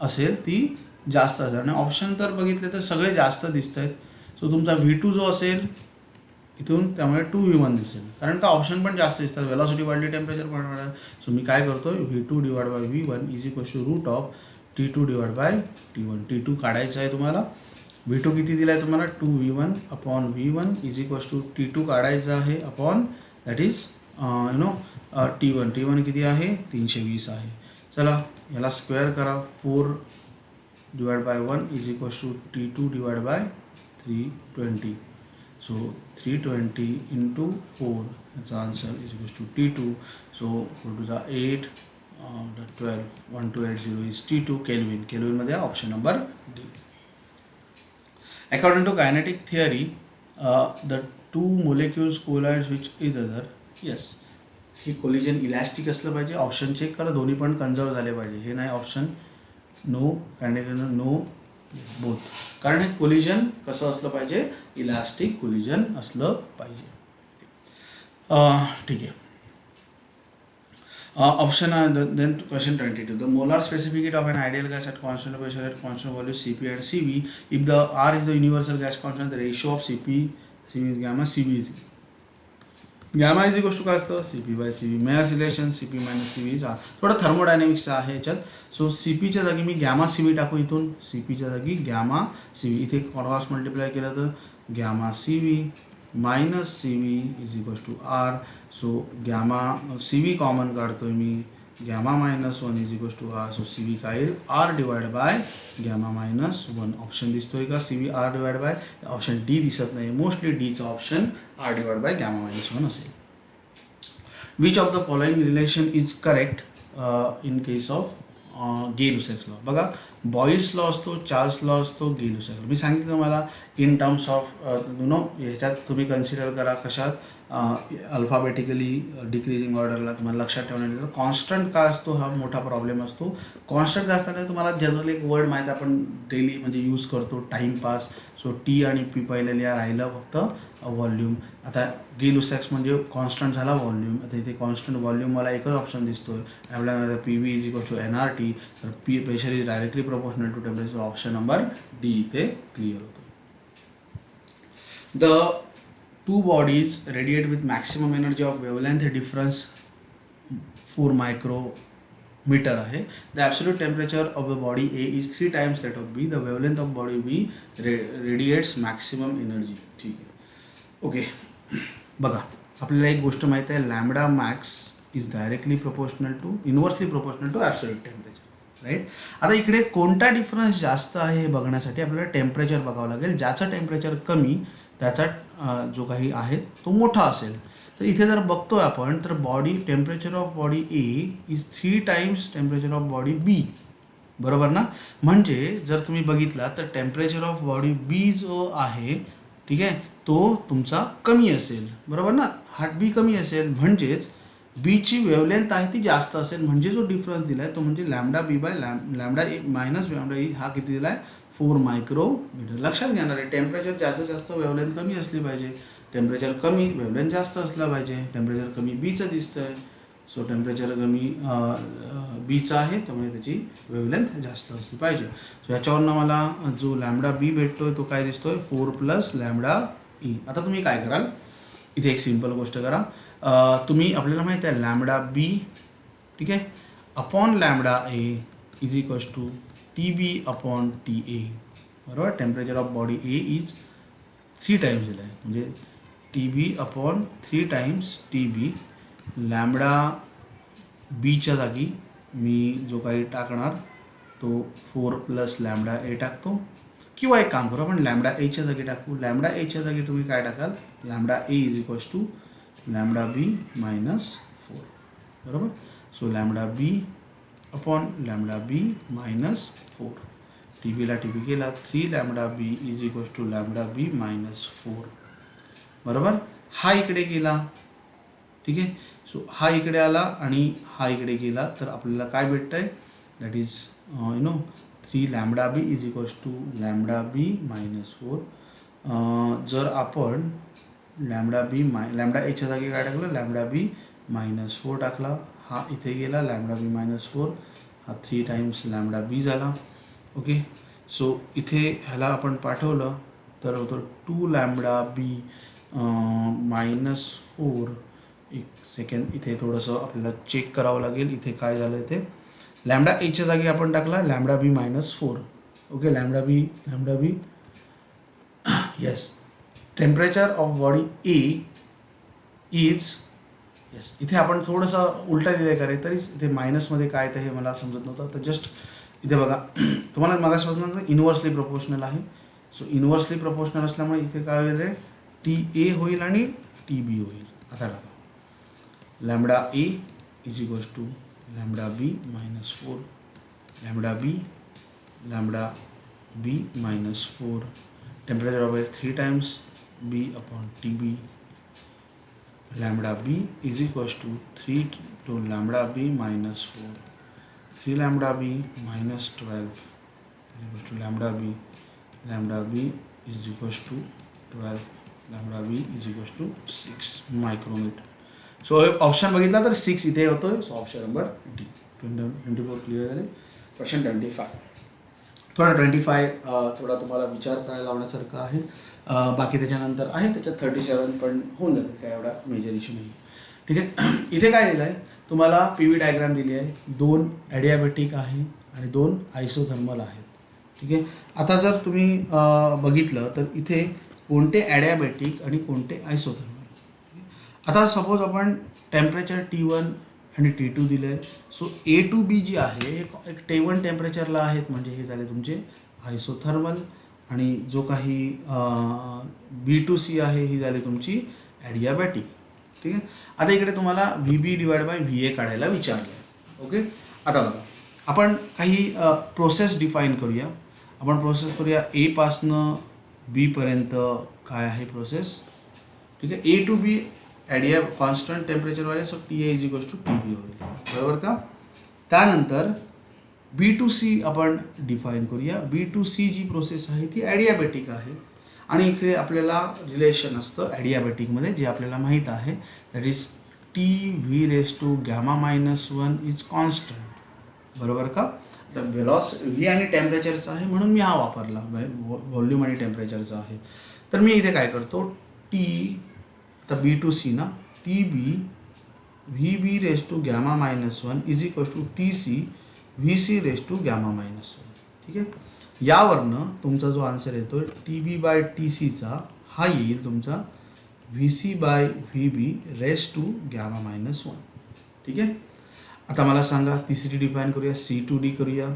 असेल ती जास्त असेल. आणि ऑप्शन तर बघितले तर सगळे जास्त दिसत आहेत. सो तुमचा V2 जो असेल इथून, त्यामुळे 2v1 दिसेल, कारण का ऑप्शन पण जास्त दिसतात. वेलॉसिटी वाढली टेम्परेचर पण वाढेल. सो मी काय करतो, V2 divide by V1 is equal to root of T2 divide by T1. T2 काढायचं आहे तुम्हाला. V2 किती दिला आहे तुम्हाला? 2v1 upon V1 is equal to T2 काढायचं आहे upon that is T1. T1 किती आहे? 320 आहे. चला याला स्क्वेअर करा. 4 divide by 1 is equal to T2 divide by 320. So 320 into 4, याचा answer is equal to T2. So 4 2 8 12 1280 is T2 Kelvin. केल्विनमध्ये option number D. According to kinetic theory the 2 molecules collide which is other. Yes, हे collision elastic असलं पाहिजे. Option check करा, दोन्ही पण conserve झाले पाहिजे. हे नाही option no, kinetic no, both. कारण हे कोलिजन कसं असलं पाहिजे? इलॅस्टिक कोलिजन असलं पाहिजे. ठीक आहे. Option then question 22. The molar specific heat of an ideal gas at constant pressure at constant value CP and CV. If the R is the universal gas constant, the ratio of CP is gamma, CV is gamma is equal to काय असतं? CP/CV. Mayer's relation CP - CV is R. थोडं thermodynamics आहे याच्यात. So CPच्या जागी मी gamma CV टाकू इथून. CPच्या जागी गॅमा CV. इथे क्रॉस मल्टिप्लाय केलं तर gamma CV minus CV is equal to R. So gamma CV common काढतोय मी, gamma -1 is equal to R. So CV काय येईल? R divide by gamma -1. Option दिसतोय का? CV R divide by. Option D दिसत नाही. मोस्टली डीचा option R divide by gamma -1 असेल. Which of the following relation is correct in case of gay लुसेक्स law. बघा, बॉईस law असतो, चार्ल्स लॉ असतो, गे लुसेक्स law. मी सांगितलं तुम्हाला इन टर्म्स ऑफ ह्याच्यात तुम्ही कन्सिडर करा कशात अल्फाबेटिकली डिक्रीजिंग ऑर्डरला तुम्हाला लक्षात ठेवण्यात. कॉन्स्टंट का असतो हा मोठा प्रॉब्लेम असतो. कॉन्स्टंट असताना तुम्हाला जनरली एक वर्ड माहीत आपण डेली म्हणजे यूज करतो, टाईमपास. सो टी आणि पी पहिले लिहा, राहिलं फक्त व्हॉल्यूम. आता गे लुसेक्स म्हणजे कॉन्स्टंट झाला व्हॉल्यूम. आता इथे कॉन्स्टंट व्हॉल्यूम मला एकच ऑप्शन दिसतोय आपल्याला, P V is equal to N R T. तर P pressure is directly proportional to temperature. Option number D इथे क्लिअर होतो. The two bodies radiate with maximum energy of wavelength हे difference 4 micrometer आहे. The absolute temperature of the body A is 3 times that of B. The wavelength of body B radiates maximum energy. ठीक आहे. Okay, बघा आपल्याला एक गोष्ट माहिती आहे, lambda max is directly proportional to inversely proportional to absolute temperature, right. आता इकडे कोणता डिफरन्स जास्त आहे हे बघण्यासाठी आपल्याला टेम्परेचर बघावं लागेल. ज्याचं टेम्परेचर कमी त्याचा जो काही आहे तो मोठा असेल. तर इथे जर बघतोय आपण तर body temperature of body A is 3 times temperature of body B, बरोबर ना. म्हणजे जर तुम्ही बघितला तर टेम्परेचर ऑफ बॉडी बी जो आहे, ठीक आहे, तो तुमचा कमी असेल, बरोबर ना. हा बी कमी असेल म्हणजेच बीची वेवलेंथ आहे ती जास्त असेल. म्हणजे जो डिफरन्स दिला आहे तो म्हणजे लॅम्बडा बी बाय लॅम्बडा ए मायनस लॅम्बडा ई हा किती दिला आहे 4 मायक्रोमीटर. लक्षात घेणार आहे टेम्परेचर जास्तीत जास्त वेवलेंथ कमी असली पाहिजे, टेम्परेचर कमी वेवलेंथ जास्त असला पाहिजे. टेम्परेचर कमी बीचं दिसतंय, सो टेम्परेचर कमी बीचं आहे त्यामुळे त्याची वेवलेंथ जास्त असली पाहिजे. सो याच्यावरनं मला जो लॅम्बडा बी भेटतोय तो काय दिसतोय 4 प्लस लॅम्बडा ई. आता तुम्ही काय कराल, इथे एक सिंपल गोष्ट करा. तुम्ही आपल्याला माहिती आहे लॅम्बडा बी, ठीक आहे, upon lambda A is equals to T B upon T A, बरोबर. Temperature of body A is 3 times दिलं आहे म्हणजे T B upon 3 times T B. Lambda बीच्या जागी मी जो काही टाकणार तो 4 प्लस लॅम्बडा ए टाकतो, किंवा एक काम करू आपण लॅम्बडा एच्या जागी टाकू. लॅम्बडा एच्या जागी तुम्ही काय टाकाल, lambda A is equals to lambda B minus 4, बरोबर. So lambda B upon lambda B minus 4. T बीला टी बी गेला, 3 lambda B is equals to lambda B minus 4, बरोबर. हा इकडे गेला, ठीक आहे. सो हा इकडे आला आणि हा इकडे गेला तर आपल्याला काय भेटतंय, that is 3 lambda B is equals to lambda B minus 4. जर आपण लॅम्बडा एच्या जागी काय टाकलं, लॅम्बडा बी मायनस 4 टाकला, हा इथे गेला लॅम्बडा बी मायनस 4, हा 3 टाइम्स लॅम्बडा बी झाला. ओके, सो इथे ह्याला आपण पाठवलं तर होतं 2 लॅम्बडा बी मायनस 4. एक सेकंड, इथे थोडंसं आपल्याला चेक करावं लागेल इथे काय झालं ते. लॅम्बडा एच्या जागी आपण टाकला lambda B minus 4. Okay, lambda B yes. Temperature of body A is yes. इथे आपण थोडंसं उलटा लिहिलं करे तरीच इथे मायनसमध्ये काय तर हे मला समजत नव्हतं. तर जस्ट इथे बघा तुम्हाला मागासपासून इन्व्हर्सली प्रोपोर्शनल आहे. सो इन्व्हर्सली प्रोपोर्शनल असल्यामुळे इथे काय होईल रे, टी ए होईल आणि टी बी होईल. आता बघा lambda A is equals to lambda B minus 4, lambda B minus 4. Temperature of 3 times B upon T B. Lambda B is equals to 3 to lambda B minus 4. 3 lambda B minus 12 is equals to lambda B is equals to 12. Lambda B is equals to 6 micrometre. So option बघितला तर 6 इथे होतोय. So option number D. 24 clear झाले. Question 25. थोडा 25 थोडा तुम्हाला विचार करायला लावण्यासारखं आहे. बाकी त्याच्यानंतर आहे त्याच्यात 37 पण होऊन जाते, काय एवढा मेजर इश्यू नाही, ठीक आहे. इथे काय दिलं आहे तुम्हाला, पी व्ही डायग्राम दिली आहे. 2 ॲडियाबॅटिक आहे आणि 2 आयसोथर्मल आहेत, ठीक आहे. आता जर तुम्ही बघितलं तर इथे कोणते ॲडियाबॅटिक आणि कोणते आयसोथर्मल. आता सपोज आपण टेम्परेचर T1 आणि T2 दिलं आहे. सो A to B जी आहे एक T1 टेम्परेचरला आहेत म्हणजे हे झाले तुमचे आयसोथर्मल, आणि जो काही B to C आहे ही झाली तुमची ॲडियाबॅटिक, ठीक आहे. आता इकडे तुम्हाला VB डिवाइड बाय VA काढायला विचारलं आहे. ओके, आता बघा आपण काही प्रोसेस डिफाईन करूया. आपण प्रोसेस करूया ए पासनं बीपर्यंत काय आहे प्रोसेस. ठीक आहे. ए टू बी ॲडिया कॉन्स्टंट टेम्परेचरवाले, so T A is equals to T B होईल. बरोबर का. त्यानंतर बी टू सी आपण डिफाईन करूया. बी टू सी जी प्रोसेस आहे ती ॲडियाबॅटिक आहे आणि इकडे आपल्याला रिलेशन असतं ॲडियाबॅटिकमध्ये जे आपल्याला माहीत आहे, that is T V raise to gamma minus one is constant. बरोबर का. तर व्ही आणि टेम्परेचरचा आहे म्हणून मी हा वापरला, व्हॉल्यूम आणि टेम्परेचरचा आहे. तर मी इथे काय करतो, टी, आता बी टू सी ना, T B V B raise to gamma minus one is equals to T C V C raise to gamma minus one. ठीक आहे. यावरनं तुमचा जो आन्सर येतो टी बी बाय टी सीचा हा येईल तुमचा V C by V B raise to gamma minus one. ठीक आहे. आता मला सांगा तिसरी डिफाईन करूया, सी टू डी करूया.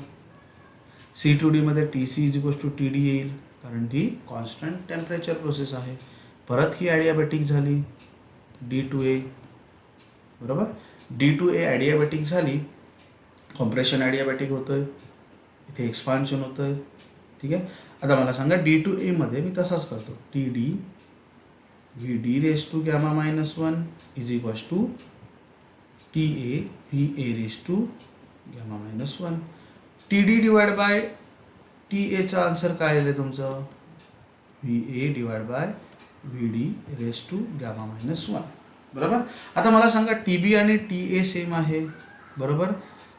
सी टू डीमध्ये T C is equals to T D येईल कारण ती कॉन्स्टंट टेम्परेचर प्रोसेस आहे. परत ही ॲडियाबॅटिक झाली डी टू ए. बरोबर. डी टू ए ॲडियाबॅटिक झाली, कॉम्प्रेशन ॲडियाबॅटिक होतं आहे, इथे एक्सपान्शन होतं आहे. ठीक आहे. आता मला सांगा डी टू एमध्ये मी तसाच करतो, T D V D raise to gamma minus one is equals to T A V A raise to gamma minus one. T D divide by T एचा आन्सर काय आहे तुमचं, V A divide by V D raise to gamma minus one. बरोबर. आता मला सांगा T B आणि T ए same आहे. बरोबर.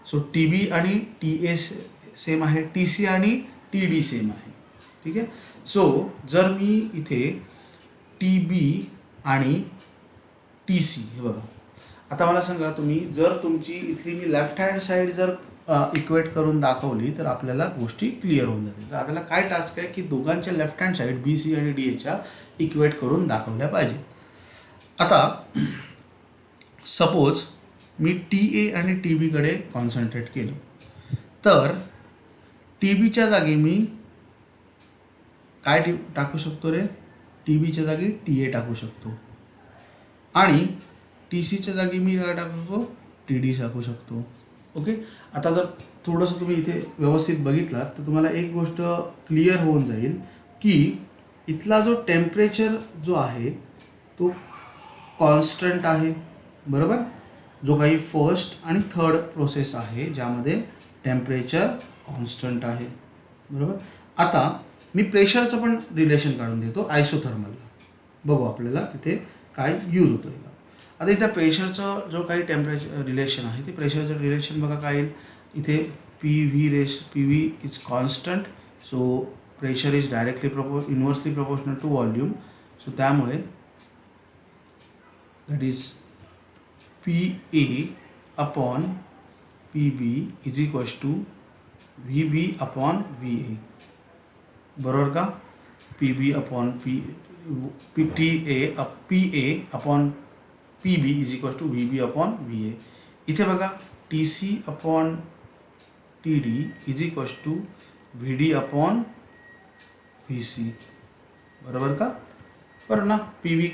सो टी बी आणि टी ए सेम आहे, टी सी आणि टी डी सेम आहे. ठीक आहे. सो जर मी इथे टी बी आणि टी सी, हे बघा, आता मला सांगा तुम्ही, जर तुमची इथली मी लेफ्ट हँड साईड जर इक्वेट करून दाखवली तर आपल्याला गोष्टी क्लिअर होऊन जातील. तर आपल्याला काय टास्क आहे की दोघांच्या left hand side B C आणि डी एच्या इक्वेट करून दाखवल्या पाहिजेत. आता सपोज मी टी ए आणि टी बीकडे कॉन्सन्ट्रेट केलं तर टी बीच्या जागी मी काय टाकू शकतो रे, टी बीच्या जागी टी ए टाकू शकतो आणि टी सीच्या जागी मी काय टाकू शकतो, टी डी टाकू शकतो. ओके. आता जर थोडंसं तुम्ही इथे व्यवस्थित बघितलात तर तुम्हाला एक गोष्ट क्लिअर होऊन जाईल की इथला जो टेम्परेचर जो आहे तो कॉन्स्टंट आहे. बरोबर. जो काही फर्स्ट आणि थर्ड प्रोसेस आहे ज्यामध्ये टेम्परेचर कॉन्स्टंट आहे. बरोबर. आता मी प्रेशरचं पण रिलेशन काढून देतो आयसोथर्मलला, बघू आपल्याला तिथे काय यूज होतं आहे का. आता इथं प्रेशरचं जो काही टेम्परेचर रिलेशन आहे ते प्रेशरचं रिलेशन बघा काय येईल, इथे P V is constant, so pressure is directly inversely proportional to volume. So त्यामुळे that is P A upon P B is equals to V B upon V A. बरोबर का. P B upon P A upon P B is equals to V B upon V A. इथे बघा T C upon T D is equals to V D upon V C. बरोबर का. बरोबर ना. P V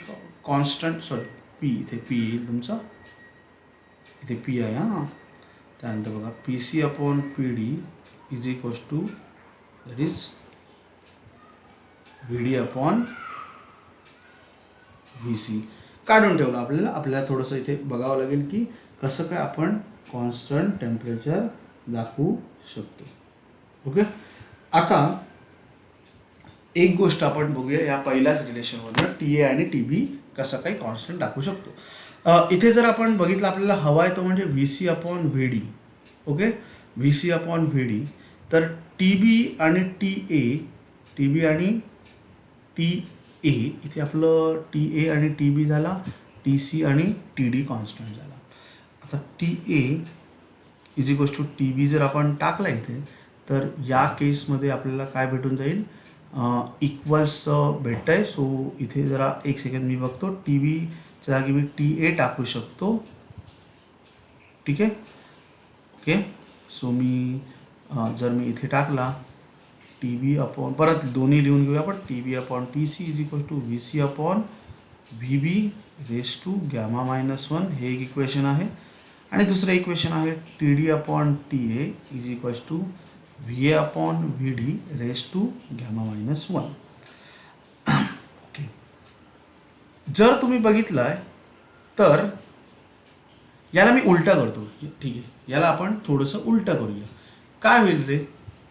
constant, sorry P, इथे P येईल तुमचा, इथे पी आहे. हां. त्यानंतर बघा P C upon P D is equals to that is V D upon V C. काढून ठेवलं आपल्याला थोडंसं इथे बघावं लागेल की कसं काय आपण कॉन्स्टंट टेम्परेचर दाखवू शकतो. ओके. आता एक गोष्ट आपण बघूया या पहिल्याच रिलेशनमधून टी ए आणि टी बी कसं काही कॉन्स्टंट दाखवू शकतो. इथे जर आपण बघितलं आपल्याला हवा आहे तो म्हणजे V C upon V D. Okay. V C upon V D. तर टी बी आणि टी ए, टी बी आणि टी ए, इथे आपलं टी ए आणि टी बी झाला, टी सी आणि टी डी कॉन्स्टंट झाला. आता T A is equals to T B जर आपण टाकला इथे तर या केसमध्ये आपल्याला काय भेटून जाईल, इक्वल्स भेटतं आहे. सो इथे जरा एक सेकंड मी बघतो, टी बीच्या जागी मी टी ए टाकू शकतो. ठीक आहे. ओके. सो मी जर मी इथे टाकला टी बी अपॉन, परत दोन्ही लिहून घेऊया आपण, T B upon T C is equal to V C upon V B raise to gamma minus one, हे एक इक्वेशन आहे. आणि दुसरं इक्वेशन आहे T D upon T A is equals to V A upon V D raise to gamma minus 1. Okay, जर तुम्ही बघितलं तर याला मी उलटा करतो. ठीक आहे, याला आपण थोडंसं उलटं करूया. काय होईल रे,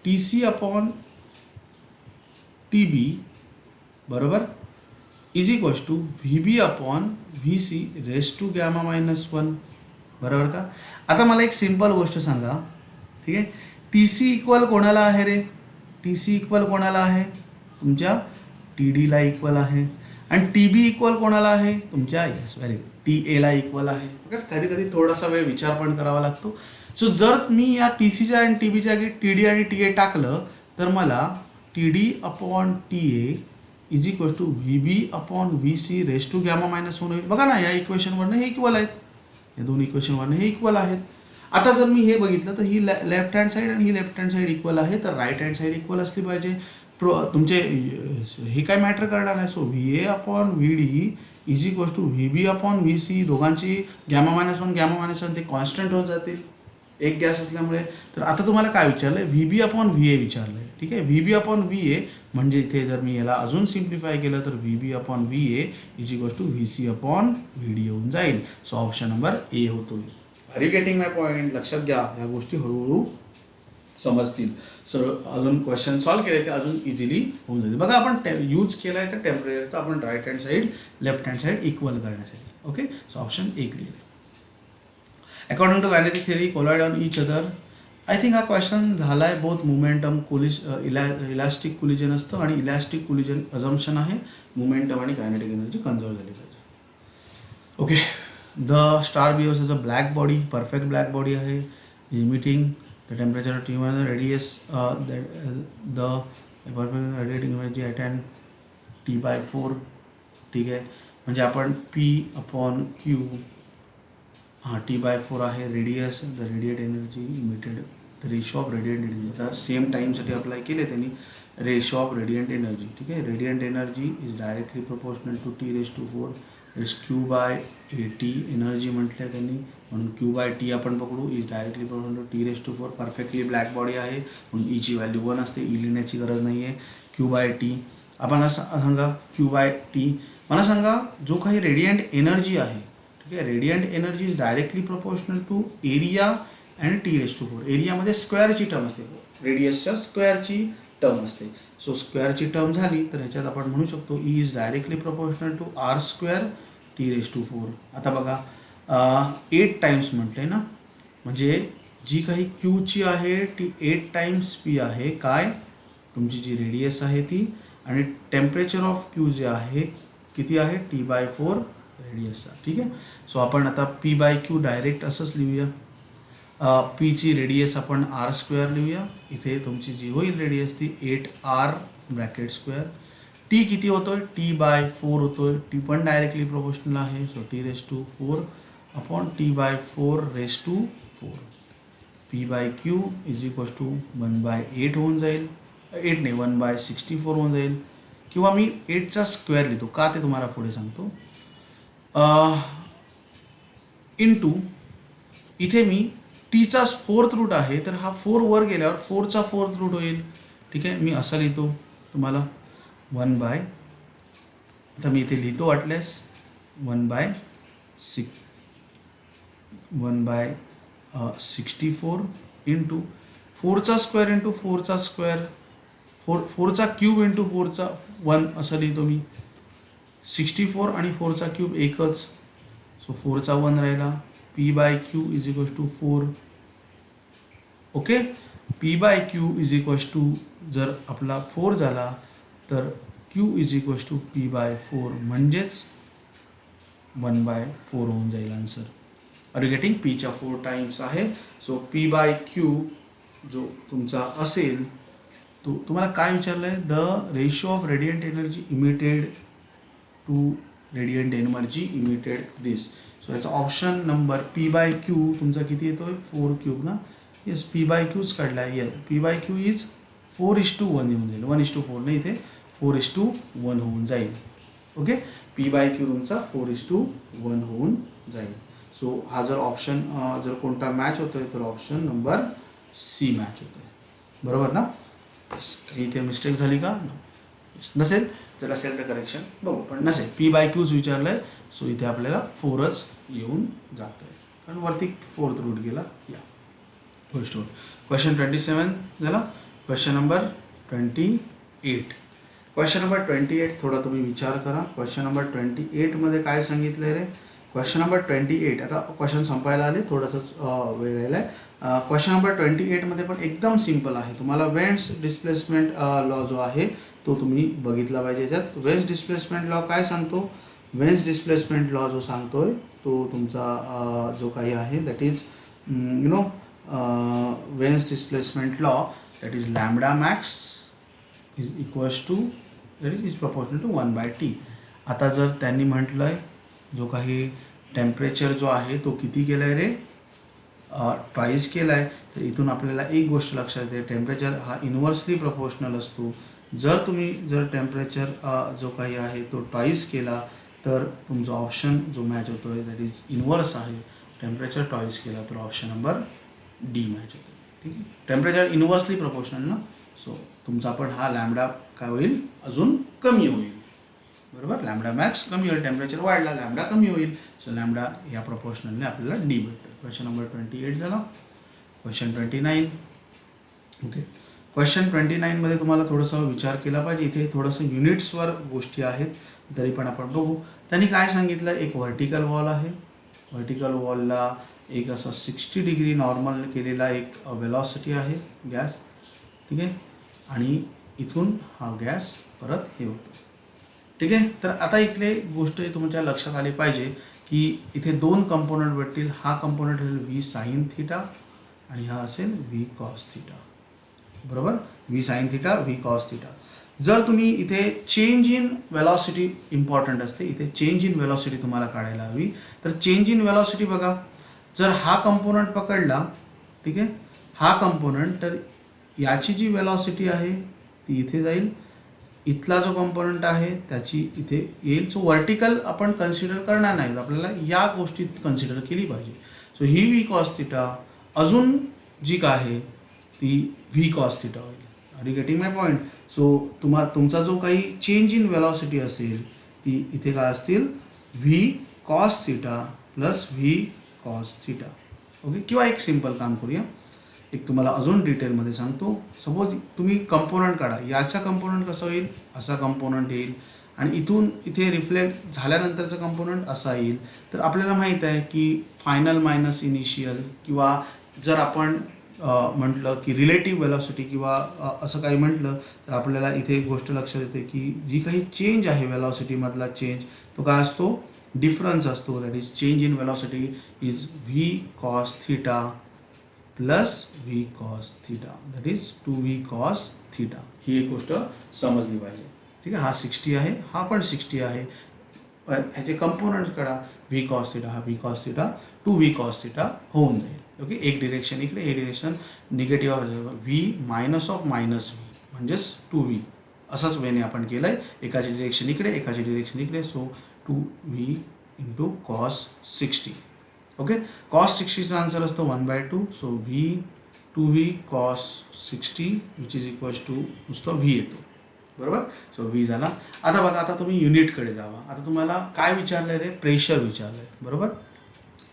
T C upon T B बरोबर is equals to V B upon V C raise to gamma minus 1. बरोबर का. आता मला एक सिंपल गोष्ट सांगा. ठीक आहे, टी सी इक्वल कोणाला आहे रे, टी सी इक्वल कोणाला आहे, तुमच्या टी डीला इक्वल आहे. आणि टी बी इक्वल कोणाला आहे, तुमच्या टी एला इक्वल आहे. कधी कधी थोडासा वेळ विचार पण करावा लागतो. सो जर मी या टी सीच्या आणि टी बीच्या जागी टी डी आणि टी ए टाकलं तर मला T D upon T A is equal to V B upon V C raise to gamma minus 1 होईल. बघा ना, या इक्वेशनवरनं हे इक्वल आहेत, या दोन इक्वेशनवरनं हे इक्वल आहेत. आता जर मी हे बघितलं तर ही लेफ्ट हँड साईड आणि ही लेफ्ट हँड साईड इक्वल आहे, तर राईट हँड साईड इक्वल असली पाहिजे. तुमचे हे काय मॅटर करणार नाही. So V A upon V D is equal to V B upon V C, दोघांची गॅमा मायनस 1 ते कॉन्स्टंट होऊन जातील एक गॅस असल्यामुळे. तर आता तुम्हाला काय विचारलं आहे, V B upon V A विचारलं आहे. ठीक आहे, V B upon V A म्हणजे इथे जर मी याला अजून सिम्प्लिफाय केलं तर V B upon V A is equal to V C upon V D येऊन जाईल. सो ऑप्शन नंबर ए होतो. Are you getting my point. लक्षात घ्या, या गोष्टी हळूहळू समजतील. सर अजून क्वेश्चन सॉल्व्ह केले ते अजून इझिली होऊन जाईल. बघा, आपण यूज केला आहे तर टेम्परेचरचा आपण right hand side left hand side equal करण्यासाठी. Okay, so option A clear. According to kinetic theory collide on each other. I think हा क्वेश्चन झाला आहे. बोथ मोमेंटम इलॅस्टिक कोलिजन असतं आणि इलॅस्टिक कोलिजन अझम्पशन आहे. मोमेंटम आणि kinetic energy conserve झाली पाहिजे. Okay, the star behaves as a black body, perfect black body आहे. Emitting the temperature T1 radius the perfect radiating energy at N T/4. ठीक आहे, म्हणजे आपण P अपॉन क्यू T/4 आहे. Radius the radiate energy emitted the ratio of radiant energy. आता same टाईमसाठी apply केले त्यांनी रेशो ऑफ रेडियंट एनर्जी. ठीक आहे, radiant energy is directly proportional to T⁴ raise Q/AT energy म्हटलं त्यांनी, म्हणून Q/T आपण पकडू. Is directly proportional to T⁴. Perfectly black body आहे म्हणून ईची व्हॅल्यू 1 असते. ई लिहिण्याची गरज नाही आहे. Q/T आपण असं सांगा, Q/T मला सांगा जो काही रेडियंट एनर्जी आहे. ठीक आहे, radiant energy is directly proportional to area and T⁴. एरियामध्ये स्क्वेअरची टर्म असते, रेडियसच्या स्क्वेअरची टर्म असते. सो स्क्वेअरची टर्म झाली तर ह्याच्यात आपण म्हणू शकतो E is directly proportional to R² T⁴. आता बघा 8 टाइम्स म्हटले ना, म्हणजे जी काही क्यूची आहे ती 8 टाइम्स पी आहे. काय, तुमची जी रेडियस आहे ती, आणि टेम्परेचर ऑफ क्यू जे आहे किती आहे T/4 रेडियसचा. ठीक आहे, सो आपण आता P/Q डायरेक्ट असंच लिहूया. पीची रेडियस आपण R² लिहूया. इथे तुमची जी होईल रेडियस ती 8R². टी किती होतोय, T/4 होतोय. टी पण डायरेक्टली प्रोपोर्शनल आहे. So T⁴ upon T/4 P/Q is equal to 1/8 होऊन जाईल. 8 नाही 1/64 होऊन जाईल. किंवा मी 8चा स्क्वेअर लिहितो, का ते तुम्हाला पुढे सांगतो. इंटू इथे मी टीचा 4th रूट आहे, तर हा 4 वर गेल्यावर 4चा 4th रूट होईल. ठीक आहे, मी असं लिहितो तुम्हाला 1/, आता मी इथे लिहितो वाटल्यास 1/64 इंटू 4चा स्क्वेअर इंटू 4चा स्क्वेअर, 4चा क्यूब इंटू 4चा 1 असं लिहितो मी. 64 आणि 4चा क्यूब एकच. सो 4चा 1 राहिला. P/Q is equal to 4. Okay, P/Q is equal to जर आपला 4 झाला तर Q is equal to P/4 म्हणजेच 1/4 होऊन जाईल आन्सर. R you getting. पीच्या 4 टाइम्स आहे. सो P/Q जो तुमचा असेल तो तुम्हाला काय विचारलं आहे, the ratio of radiant energy emitted to radiant energy emitted this. So याचा ऑप्शन नंबर P/Q तुमचा किती येतोय 4³ ना. येस, P/Qच काढला आहे. येस, P/Q इज 4:1 येऊन जाईल. 1:4 नाही, इथे 4:1 होऊन जाईल. ओके, P/Q तुमचा 4:1 होऊन जाईल. सो हा जर ऑप्शन जर कोणता मॅच होतोय तर ऑप्शन नंबर सी मॅच होतोय. बरोबर ना? काही इथे मिस्टेक झाली का? नसेल, जर असेल तर करेक्शन बघू, पण नसेल. पी बाय क्यूज विचारलं आहे, सो इथे आपल्याला 4च येऊन जातं आहे, कारण वरती 4th रूट गेला. या फर्स्ट रूट. क्वेश्चन 27 झाला. Question number 28. क्वेश्चन नंबर 28 थोडा तुम्ही विचार करा. क्वेश्चन नंबर 28मध्ये काय सांगितलं आहे रे? क्वेश्चन नंबर 28, आता क्वेश्चन संपायला आले, थोडंसं वेळ राहिला आहे. क्वेश्चन नंबर 28मध्ये पण एकदम सिम्पल आहे. तुम्हाला वेन्स डिस्प्लेसमेंट लॉ जो आहे तो तुम्ही बघितला पाहिजे. याच्यात वेन्स डिस्प्लेसमेंट लॉ काय सांगतो? वेन्स डिस्प्लेसमेंट लॉ जो सांगतोय तो तुमचा जो काही आहे that is Wien's displacement law that is lambda max is equals to that is proportional to 1/t. आता जर त्यांनी म्हटलं आहे जो काही टेम्परेचर जो आहे तो किती केला आहे रे? ट्वाईस केला आहे. तर इथून आपल्याला एक गोष्ट लक्षात येते, टेम्परेचर हा इन्व्हर्सली प्रपोर्शनल असतो. जर टेम्परेचर जो काही आहे तो ट्वाईस केला तर तुमचा ऑप्शन जो मॅच होतो आहे दॅट इज इन्व्हर्स आहे. टेम्परेचर ट्वाईस केला तर ऑप्शन नंबर डी मॅच होतो. ठीक आहे, टेम्परेचर इन्व्हर्सली प्रपोर्शनल ना, सो तुमचा पण हा लॅम्बडा काय होईल? अजून कमी होईल. बरोबर, लॅम्बडा मॅक्स कमी होईल, टेम्परेचर वाढला, लॅम्बडा कमी होईल. सो लॅम्बडा या प्रपोर्शनलने आपल्याला डी भेटतो. क्वेश्चन नंबर 28 झाला. क्वेश्चन 29. ओके, क्वेश्चन 29मध्ये तुम्हाला थोडंसं विचार केला पाहिजे. इथे थोडंसं युनिट्सवर गोष्टी आहेत, तरी पण आपण बघू. त्यांनी काय सांगितलं? एक व्हर्टिकल वॉल आहे. व्हर्टिकल वॉलला एक असा 60 डिग्री नॉर्मल केलेला एक वेलॉसिटी आहे गॅस. ठीक आहे, आणि इथून हा गॅस परत हे होतो. ठीक आहे, तर आता इकडे गोष्ट तुमच्या लक्षात आली पाहिजे की इथे दोन कंपोनंट भेटतील. हा कंपोनंट असेल व्ही साईन थिटा आणि हा असेल व्ही कॉस थिटा. बरोबर, V sine theta, V cos theta. जर तुम्ही इथे चेंज इन वेलॉसिटी इम्पॉर्टंट असते, इथे चेंज इन वेलॉसिटी तुम्हाला काढायला हवी. तर चेंज इन वेलॉसिटी बघा, जर हा कंपोनंट पकडला, ठीक आहे, हा कंपोनंट, तर याची जी वेलॉसिटी आहे ती इथे जाईल. इथला जो कंपोनंट आहे त्याची इथे येईल. सो व्हर्टिकल आपण कन्सिडर करणार नाही, आपल्याला या गोष्टीत कन्सिडर केली पाहिजे. सो ही व्ही कॉस थिटा अजून जी काय आहे ती व्ही कॉस थिटा होईल. Are you getting my point? So तुमचा जो काही चेंज इन वेलॉसिटी असेल ती इथे काय असतील? V cos theta plus V cos theta. Okay, किंवा एक सिम्पल काम करूया, एक तुम्हाला अजून डिटेलमध्ये सांगतो. सपोज तुम्ही कंपोनंट काढा, याचा कंपोनंट कसं होईल? असा कंपोनंट येईल, आणि इथून इथे रिफ्लेक्ट झाल्यानंतरचं कंपोनंट असा येईल. तर आपल्याला माहीत आहे की फायनल मायनस इनिशियल, किंवा जर आपण म्हटलं की रिलेटिव्ह वेलॉसिटी किंवा असं काही म्हटलं तर आपल्याला इथे एक गोष्ट लक्षात येते की जी काही चेंज आहे वेलॉसिटीमधला चेंज तो काय असतो? डिफरन्स असतो. That is change in velocity is V cos theta plus V cos theta, that is 2v cos theta. ही एक गोष्ट समजली पाहिजे. ठीक आहे, हा 60 आहे, हा पण 60 आहे. ह्याचे कंपोनंट करा, व्ही कॉस थिटा, हा V cos theta, 2v cos theta होऊन जाईल. ओके, एक डिरेक्शन इकडे, एक direction negative V minus of minus V म्हणजेच 2v. असाच वेने आपण केलं आहे, एकाची डिरेक्शन इकडे, एकाची डिरेक्शन इकडे. So 2v into cos 60. Okay, cos 60चा आन्सर असतो 1/2. So V 2v cos 60 which is equals to नुसतं व्ही येतो. बरोबर, सो व्ही झाला. आता बघा, आता तुम्ही युनिटकडे जावा. आता तुम्हाला काय विचारलं आहे रे? प्रेशर विचारलं आहे. बरोबर,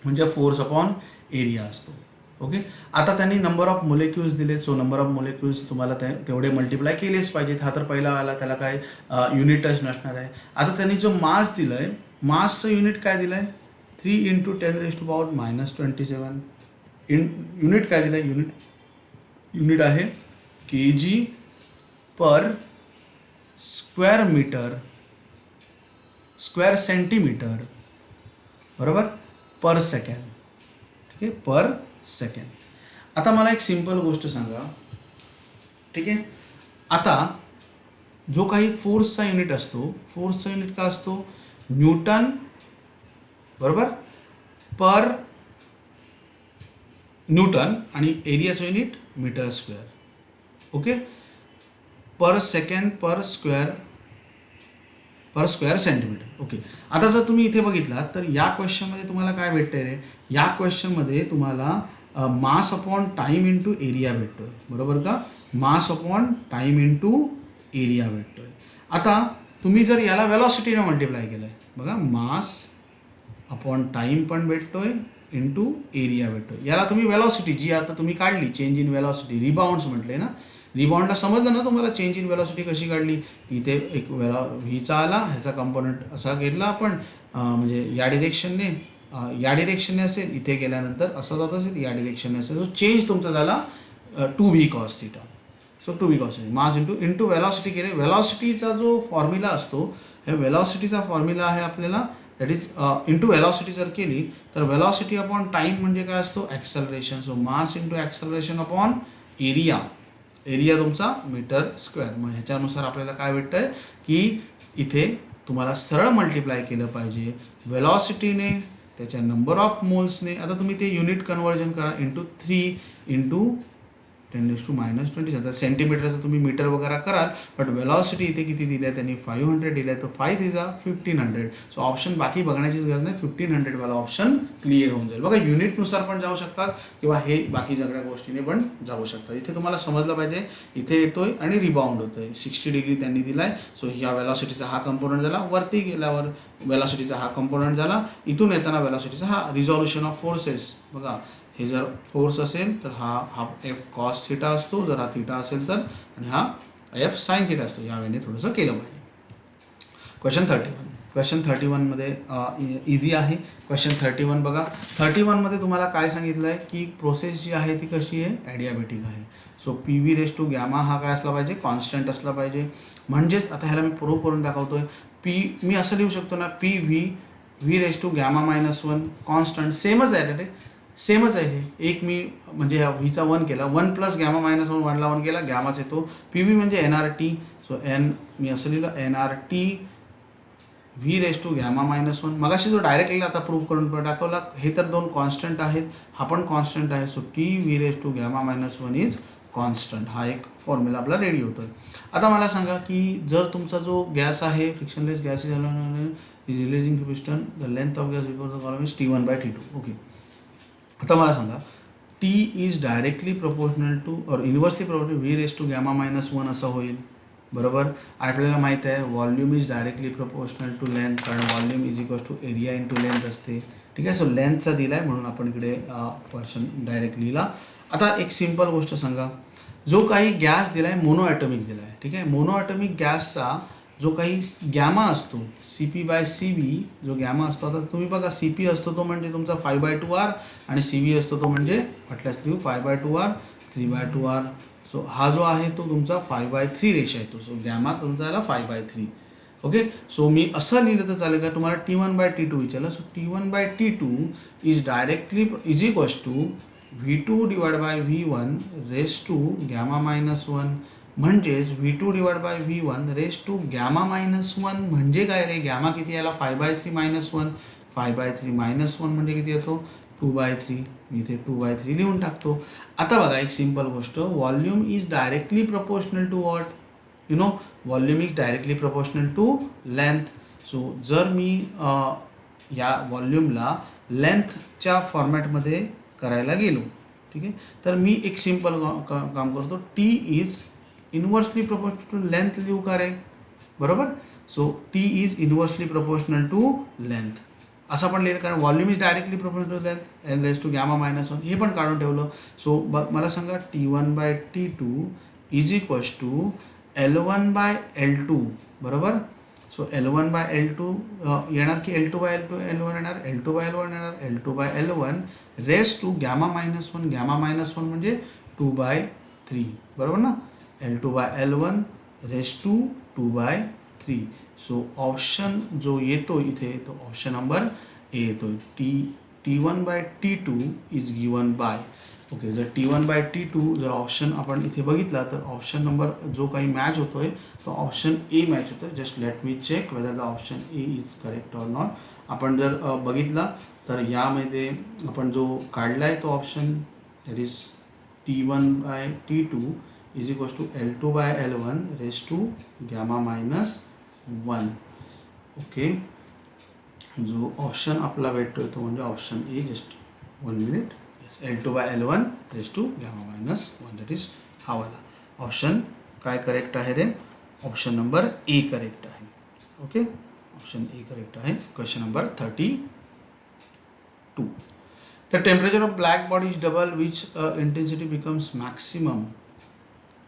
म्हणजे फोर्स अपॉन एरिया असतो. ओके, आता त्यांनी नंबर ऑफ मोलेक्युल्स दिले. सो नंबर ऑफ मोलेक्युल्स तुम्हाला तेवढे मल्टिप्लाय केलेच पाहिजेत. हा तर पहिला आला, त्याला काय युनिटच नसणार आहे. आता त्यांनी जो मास दिलं आहे, मासचं युनिट काय दिलं आहे? 3 × 10⁻⁻27. युनिट काय दिलं आहे? युनिट आहे kg per square metre, square centimetre, बरोबर, पर सेकंड. ठीक आहे, पर सेकंड. आता मला एक सिंपल गोष्ट सांगा. ठीक आहे, आता जो काही फोर्सचा युनिट असतो, फोर्सचा युनिट काय असतो? न्यूटन, बरोबर, पर न्यूटन, आणि एरियाचं unit metre square. Okay, per second per square per square centimetre. ओके, आता जर तुम्ही इथे बघितलात तर या क्वेश्चनमध्ये तुम्हाला काय भेटतंय रे, या क्वेश्चनमध्ये तुम्हाला mass upon time into area भेटतोय, बरोबर का. Mass upon time into area भेटतोय. आता तुम्ही जर याला वेलॉसिटीने मल्टिप्लाय केलं आहे, बघा मास अपॉन टाईम पण भेटतोय इंटू एरिया भेटतोय. याला तुम्ही वेलॉसिटी जी आता तुम्ही काढली, चेंज इन वेलॉसिटी, रिबाउंड्स म्हटले ना, रिबाउंडला समजलं ना तुम्हाला चेंज इन वेलॉसिटी कशी काढली. इथे एक व्हीचा आला, ह्याचा कंपोनंट असा घेतला आपण, म्हणजे या डिरेक्शनने असेल, इथे गेल्यानंतर असं जात असेल, या डिरेक्शनने असेल. सो चेंज तुमचा झाला 2v cos theta. So 2v cos theta mass into velocity केले. वेलॉसिटीचा जो फॉर्म्युला असतो, हे वेलॉसिटीचा फॉर्म्युला आहे आपल्याला, दॅट इज इंटू वेलॉसिटी जर केली तर वेलॉसिटी अपॉन टाईम म्हणजे काय असतो, acceleration. So mass into acceleration upon area, area तुमचा मीटर स्क्वेअर. मग ह्याच्यानुसार आपल्याला काय भेटतं आहे की इथे तुम्हाला सरळ मल्टिप्लाय केलं पाहिजे वेलॉसिटीने, त्याच्या नंबर ऑफ मोल्सने. आता तुम्ही ते युनिट कन्वर्जन करा, इंटू 3 इंटू 10⁻20. आता सेंटीमीटरचं तुम्ही मीटर वगैरे कराल, बट वेलॉसिटी इथे किती दिली आहे त्यांनी, 500 दिलं आहे. तर 5 इज 1500. सो ऑप्शन बाकी बघण्याचीच गरज नाही, 1500 वाला ऑप्शन क्लिअर होऊन जाईल. बघा युनिटनुसार पण जाऊ शकतात किंवा हे बाकी सगळ्या गोष्टीने पण जाऊ शकतात. इथे तुम्हाला समजलं पाहिजे, इथे येतोय आणि रिबाउंड होतोय. 60 डिग्री त्यांनी दिला आहे. सो ह्या वेलॉसिटीचा हा कंपोनंट झाला, वरती गेल्यावर वेलॉसिटीचा हा कंपोनंट झाला, इथून येताना वेलॉसिटीचा हा. रिझॉल्युशन ऑफ फोर्सेस, बघा हे जर फोर्स असेल तर हा एफ कॉस थिटा असतो, जर हा थिटा असेल तर, आणि हा एफ साइन थिटा असतो. या वेळेने थोडंसं केलं पाहिजे. क्वेश्चन 31मध्ये इझी आहे. क्वेश्चन 31 बघा, 31मध्ये तुम्हाला काय सांगितलं आहे की प्रोसेस जी आहे ती कशी आहे, ॲडियाबॅटिक आहे. So P V raise to gamma हा काय असला पाहिजे, कॉन्स्टंट असला पाहिजे. म्हणजेच आता ह्याला मी प्रूव्ह करून दाखवतोय. मी असं लिहू शकतो ना, P V raise to gamma -1 constant, सेमच आहे रे, सेमच आहे हे. एक मी म्हणजे ह्या व्हीचा 1 केला, 1 प्लस गॅमा -1, 1ला 1 केला, गॅमाच येतो. पी व्ही म्हणजे NRT. सो मी असं लिहिलं NRT V raise to gamma -1. मगाशी जो डायरेक्ट लिहिला आता प्रूव्ह करून दाखवला. हे तर दोन कॉन्स्टंट आहेत, हा पण कॉन्स्टंट आहे. So T V raise to gamma -1 is constant. हा एक फॉर्म्युला आपला रेडी होतोय. आता मला सांगा की जर तुमचा जो गॅस आहे, frictionless gas is releasing piston, the length of gas before the column is T1/T2. Okay, आता मला सांगा T is directly proportional to or inversely proportional V raise to gamma -1 असं होईल, बरोबर. आपल्याला माहीत आहे volume is directly proportional to length, कारण volume is equal to area into length असते. ठीक आहे. सो लेंथचा दिला आहे म्हणून आपण इकडे क्वेश्चन डायरेक्ट लिहिला. आता एक सिम्पल गोष्ट सांगा, जो काही गॅस दिला आहे मोनो ॲटॉमिक दिला आहे. ठीक आहे. मोनो ॲटॉमिक गॅसचा जो काही गॅमा असतो, CP/CV जो गॅमा असतो, आता तुम्ही बघा CP असतो तो म्हणजे तुमचा 5/2R आणि CV असतो तो म्हणजे म्हटल्यास 5/2R 3/2R. सो हा जो आहे तो तुमचा 5/3 रेशो येतो. सो गॅमा तुमचा झाला 5/3. ओके. सो मी असं लिहिलं तर चालेल का, तुम्हाला T1/T2 विचारलं. So T1/T2 is directly is equals to V2/V1 raise to gamma -1. म्हणजेच V2/V1 रेस टू गॅमा -1 म्हणजे काय रे, गॅमा किती याला 5/3 -1, 5/3 -1 म्हणजे किती येतो 2/3. मी इथे 2/3 लिहून टाकतो. आता बघा एक सिम्पल गोष्ट, volume is directly proportional to what, you know, volume is directly proportional to length. So जर मी या व्हॉल्यूमला लेंथच्या फॉर्मॅटमध्ये करायला गेलो, ठीक आहे, तर मी एक सिम्पल काम करतो, T is inversely proportional to length लिहू का रे, बरोबर. So T is inversely proportional to length असं पण लिहिलं, कारण volume is directly proportional to length L raise to gamma -1 हे पण काढून ठेवलं. सो मला सांगा T1/T2 is equals to L1/L2, बरोबर. सो L1/L2 येणार की L2/L1 येणार, L2/L1 येणार, L2/L1 raise to gamma -1, gamma -1 म्हणजे 2/3, बरोबर ना. L2/L1 raise to 2/3. So option जो येतो इथे तो ऑप्शन नंबर ए येतो. T1/T2 is given by. Okay, जर T1/T2 जर ऑप्शन आपण इथे बघितला तर ऑप्शन नंबर जो काही मॅच होतोय तो ऑप्शन ए मॅच होतोय. Just let me check whether the option A is correct or not. आपण जर बघितला तर यामध्ये आपण जो काढला आहे तो option that is T1/T2 is equals to L2/L1 raise to gamma -1. Okay, जो ऑप्शन आपला भेटतोय तो म्हणजे option A. Just 1 minute. L2/L1 raise to gamma minus 1, that is हा वाला ऑप्शन. काय करेक्ट आहे रे? ऑप्शन नंबर ए करेक्ट आहे. ओके, ऑप्शन ए करेक्ट आहे. Question number 32. The temperature of black body is double which intensity becomes maximum.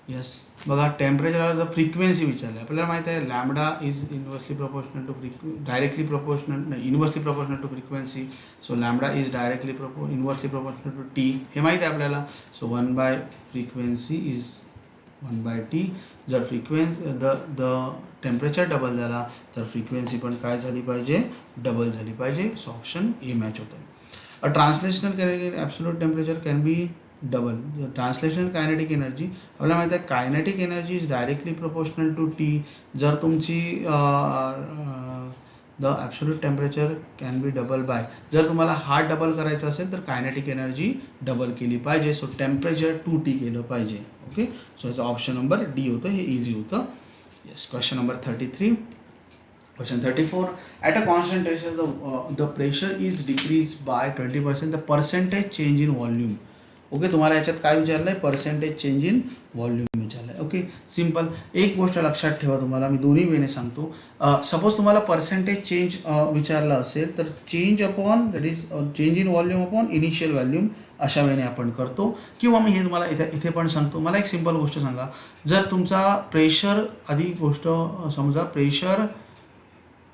Yes, बघा temperature frequency विचारली आपल्याला माहिती आहे. Lambda is inversely proportional to directly proportional नाही, inversely proportional to frequency. So lambda is directly inversely proportional to T, हे माहिती आहे आपल्याला. सो 1/फ्रिक्वेन्सी इज 1/t. जर द टेम्परेचर डबल झाला तर फ्रिक्वेन्सी पण काय झाली पाहिजे? डबल झाली पाहिजे. सो ऑप्शन ए मॅच होतं. A translational absolute temperature can be double. Translational kinetic energy आपल्याला माहिती आहे kinetic energy is directly proportional to T. जर तुमची the absolute temperature can be double by, जर तुम्हाला हा डबल करायचं असेल तर कायनेटिक एनर्जी डबल केली पाहिजे. सो टेम्परेचर 2T केलं पाहिजे. ओके, सो याचा ऑप्शन नंबर डी होतं, हे इझी होतं. Yes, question number 33. Question 34. At a constant pressure, the pressure is decreased by 20%. The percentage change in volume. Okay, तुम्हाला याच्यात काय विचारलं आहे? पर्सेंटेज चेंज इन व्हॉल्यूम विचारलं आहे. Okay, simple. एक गोष्ट लक्षात ठेवा, तुम्हाला मी दोन्ही वेने सांगतो. सपोज तुम्हाला पर्सेंटेज चेंज विचारलं असेल तर change upon that is change in volume upon initial volume अशा वेळेने आपण करतो. किंवा मी हे तुम्हाला इथे पण सांगतो. मला एक सिम्पल गोष्ट सांगा. जर तुमचा प्रेशर आधी गोष्ट समजा प्रेशर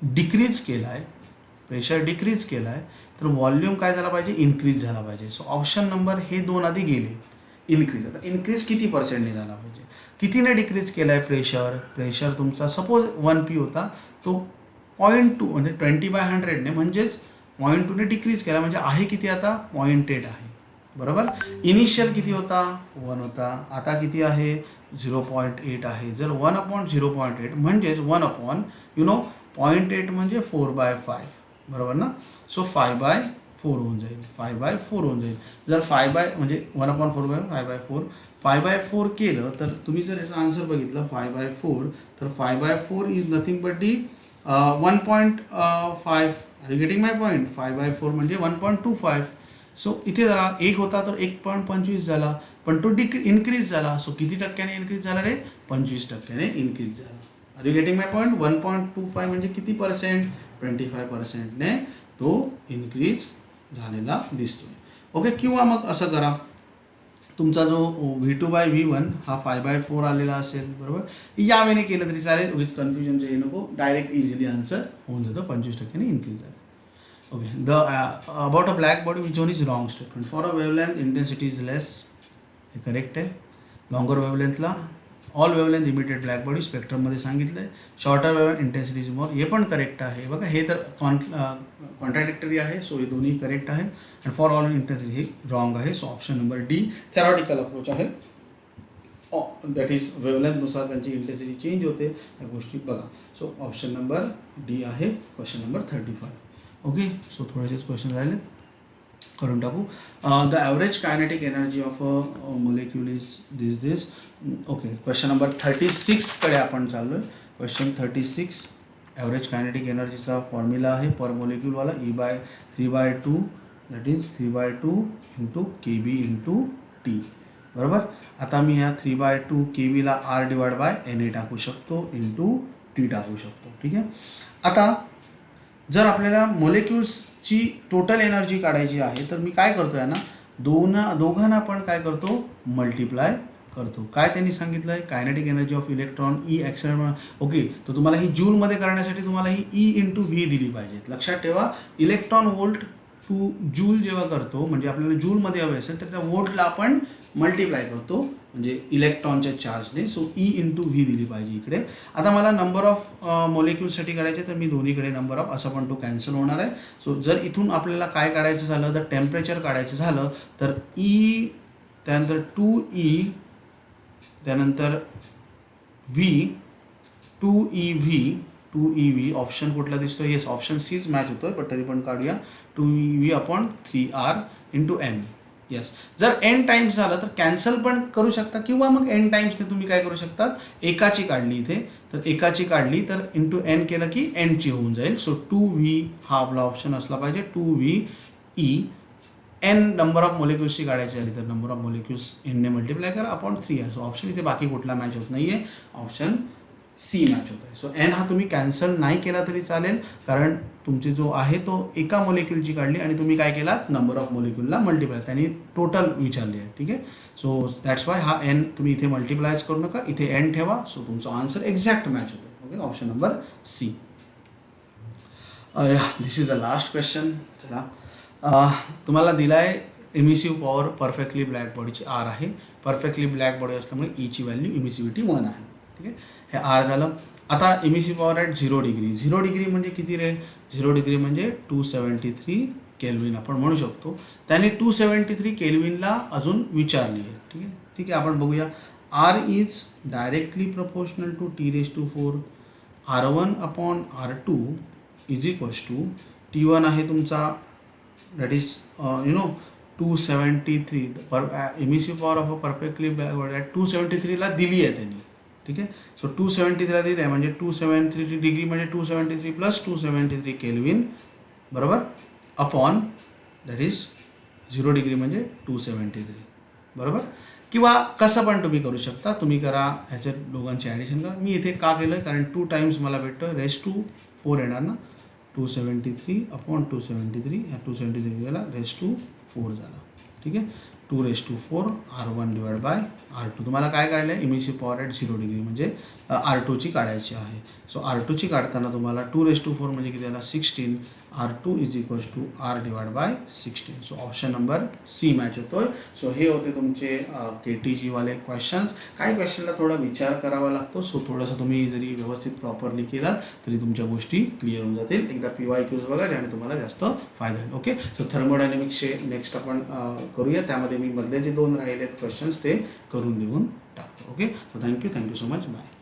डिक्रीज केला आहे, प्रेशर डिक्रीज केला आहे तर व्हॉल्यूम काय झाला पाहिजे? इन्क्रीज झाला पाहिजे. सो ऑप्शन नंबर हे 2 आधी गेले. इन्क्रीज, आता इन्क्रीज किती पर्सेंटने झाला पाहिजे? कितीने डिक्रीज केला आहे प्रेशर? प्रेशर तुमचा सपोज 1P होता, तो 0.2 म्हणजे 20/100ने म्हणजेच 0.2ने डिक्रीज केला, म्हणजे आहे किती आता? 0.8 आहे. बरोबर. इनिशियल किती होता? 1 होता, आता किती आहे? 0.8 आहे. जर 1/0.8 म्हणजेच 1 0.8 म्हणजे 4/5, बरोबर ना. सो 5/4 होऊन जाईल, 5/4 होऊन जाईल. जर 5 म्हणजे 1/4/5/4 5/4 केलं तर तुम्ही जर याचा आन्सर बघितलं 5/4 तर 5/4 is nothing but the 1.5. Are you getting my point? 5/4 म्हणजे 1.25. सो इथे जरा 1 होता तर 1.25 झाला, पण तो इन्क्रीज झाला. सो किती टक्क्याने इन्क्रीज झाला रे? 25% इन्क्रीज झाला. Are you getting my point? 1.25 म्हणजे किती पर्सेंट? 25%ने तो इन्क्रीज झालेला दिसतोय. ओके, किंवा मग असं करा, तुमचा जो V2/V1 हा 5/4 आलेला असेल, बरोबर. या वेळेने केलं तरी चालेल, उगीच कन्फ्युजनचं हे नको. डायरेक्ट इझिली आन्सर होऊन जातो, 25%ने इन्क्रीज झाला. Okay, about a black body which one is wrong statement. For a wavelength intensity is less, हे करेक्ट आहे. लॉंगर वेवलेंथला all wavelength emitted black body स्पेक्ट्रममध्ये सांगितलं आहे. Shorter wavelength intensity is more, हे पण करेक्ट आहे. बघा, हे तर कॉन्ट्राडिक्टरी आहे. सो हे दोन्ही करेक्ट आहे. अँड फॉर ऑल इंटेन्सिटी हे रॉंग आहे. So option number D theoretical approach आहे. दॅट इज वेवलेंथनुसार त्यांची इंटेन्सिटी चेंज होते, या गोष्टी बघा. सो ऑप्शन नंबर डी आहे क्वेश्चन नंबर 35. ओके, सो थोडेसेच क्वेश्चन राहिले, करून टाकू. The average kinetic energy of a molecule is this. Okay, question number 36कडे आपण चाललो आहे. क्वेश्चन 36. ॲव्हरेज कायनेटिक एनर्जीचा फॉर्म्युला आहे पर मोलेक्युलवाला E/3/2 that is 3/2 into KB into T, बरोबर. आता मी ह्या 3/2 KBला R/NA टाकू शकतो, इंटू टी टाकू शकतो. ठीक आहे. आता जर आपल्याला मोलेक्युल्सची टोटल एनर्जी काढायची आहे तर मी काय करतो आहे ना, दोघांना आपण काय करतो? मल्टिप्लाय करतो. काय त्यांनी सांगितलं आहे? Kinetic energy of electron E accelerator. Okay, तर तुम्हाला ही जूलमध्ये करण्यासाठी तुम्हाला ही E इंटू व्ही दिली पाहिजे. लक्षात ठेवा, इलेक्ट्रॉन वोल्ट टू जूल जेव्हा करतो, म्हणजे आपल्याला जूलमध्ये हवे असेल तर त्या वोल्टला आपण मल्टिप्लाय करतो, म्हणजे इलेक्ट्रॉनच्या चार्जने. सो E इंटू व्ही दिली पाहिजे इकडे. आता मला नंबर ऑफ मॉलिक्युल्ससाठी काढायचे तर मी दोन्हीकडे नंबर ऑफ असं पण तो कॅन्सल होणार आहे. सो जर इथून आपल्याला काय काढायचं झालं तर टेम्परेचर काढायचं झालं तर E, त्यानंतर 2E, त्यानंतर V, 2EV ऑप्शन कुठला दिसतो? येस, ऑप्शन सीच मॅच होतोय, पण तरी पण काढूया. 2EV/3R into N. येस. जर एन टाइम्स झालं तर कॅन्सल पण करू शकता किंवा मग एन टाइम्सने तुम्ही काय करू शकतात, एकाची काढली इथे तर एकाची काढली तर इंटू एन केलं की एनची होऊन जाईल. सो 2v हा आपला ऑप्शन असला पाहिजे. 2ve एन नंबर ऑफ मोलिक्युल्सची काढायची झाली तर नंबर ऑफ मोलिक्युल्स एनने मल्टिप्लाय करा अपॉन 3 आहे. सो ऑप्शन इथे बाकी कुठला मॅच होत नाही आहे, ऑप्शन सी मॅच होत आहे. सो एन हा तुम्ही कॅन्सल नाही केला तरी चालेल, कारण तुमची जो आहे तो एका मोलिक्युलची काढली आणि तुम्ही काय केला, नंबर ऑफ मोलिक्युलला मल्टिप्लाय, त्यांनी टोटल विचारली आहे. ठीक आहे. सो दॅट्स वाय हा एन तुम्ही इथे मल्टिप्लायच करू नका, इथे एन ठेवा. सो तुमचा आन्सर एक्झॅक्ट मॅच होतो. Okay, option number C. This is the last question. चला, तुम्हाला दिला आहे इमिसिव्ह पॉवर परफेक्टली ब्लॅक बॉडीची आर आहे. परफेक्टली ब्लॅक बॉडी असल्यामुळे ईची व्हॅल्यू इमिसिव्हिटी 1 आहे. ठीक आहे, हे आर झालं. आता emissive power at 0 degree. 0 degree म्हणजे किती रे, 0 डिग्री म्हणजे 273 केल्विन आपण म्हणू शकतो. त्याने 273 केल्विनला अजून विचारली आहे. ठीक आहे, ठीक आहे, आपण बघूया. R is directly proportional to T⁴ R1 upon R2 is equals to T1 आहे तुमचा, that is 273. Emissive power of a perfectly black body at 273ला दिली आहे त्यांनी. ठीक आहे. सो 273ला दिली आहे म्हणजे 273 डिग्री म्हणजे 273 प्लस 273 केल्विन बरोबर अपॉन दॅट इज 0 डिग्री म्हणजे 273 बरोबर. किंवा कसं पण तुम्ही करू शकता, तुम्ही करा ह्याच्यात दोघांची ॲडिशन करा. मी इथे का केलं, कारण 2 टाइम्स मला भेटतं, रेस टू 4 येणार ना. 273 अपॉन 273, या 273 गेला रेस टू 4 झाला. ठीक आहे. 2⁴ R1 डिवाइड बाय R2. तुम्हाला काय काढलं आहे, इमिसिव्ह पॉवर ॲट 0 डिग्री म्हणजे R2ची काढायची आहे. सो R2ची काढताना तुम्हाला 2⁴ म्हणजे किती झाला 16. R2 is equals to R divide by 16. So option number C match होतोय. सो हे होते तुमचे KTG वाले क्वेश्चन्स. काही क्वेश्चनला थोडा विचार करावा लागतो. सो थोडंसं तुम्ही जरी व्यवस्थित प्रॉपरली केला तरी तुमच्या गोष्टी क्लिअर होऊन जातील. एकदा PYQs बघा ज्याने तुम्हाला जास्त फायदा होईल. ओके, सो थर्मोडायनॅमिक्सचे नेक्स्ट आपण करूया. त्यामध्ये मी मधले जे 2 राहिलेत क्वेश्चन्स ते करून देऊन टाकतो. Okay, so thank you so much. Bye.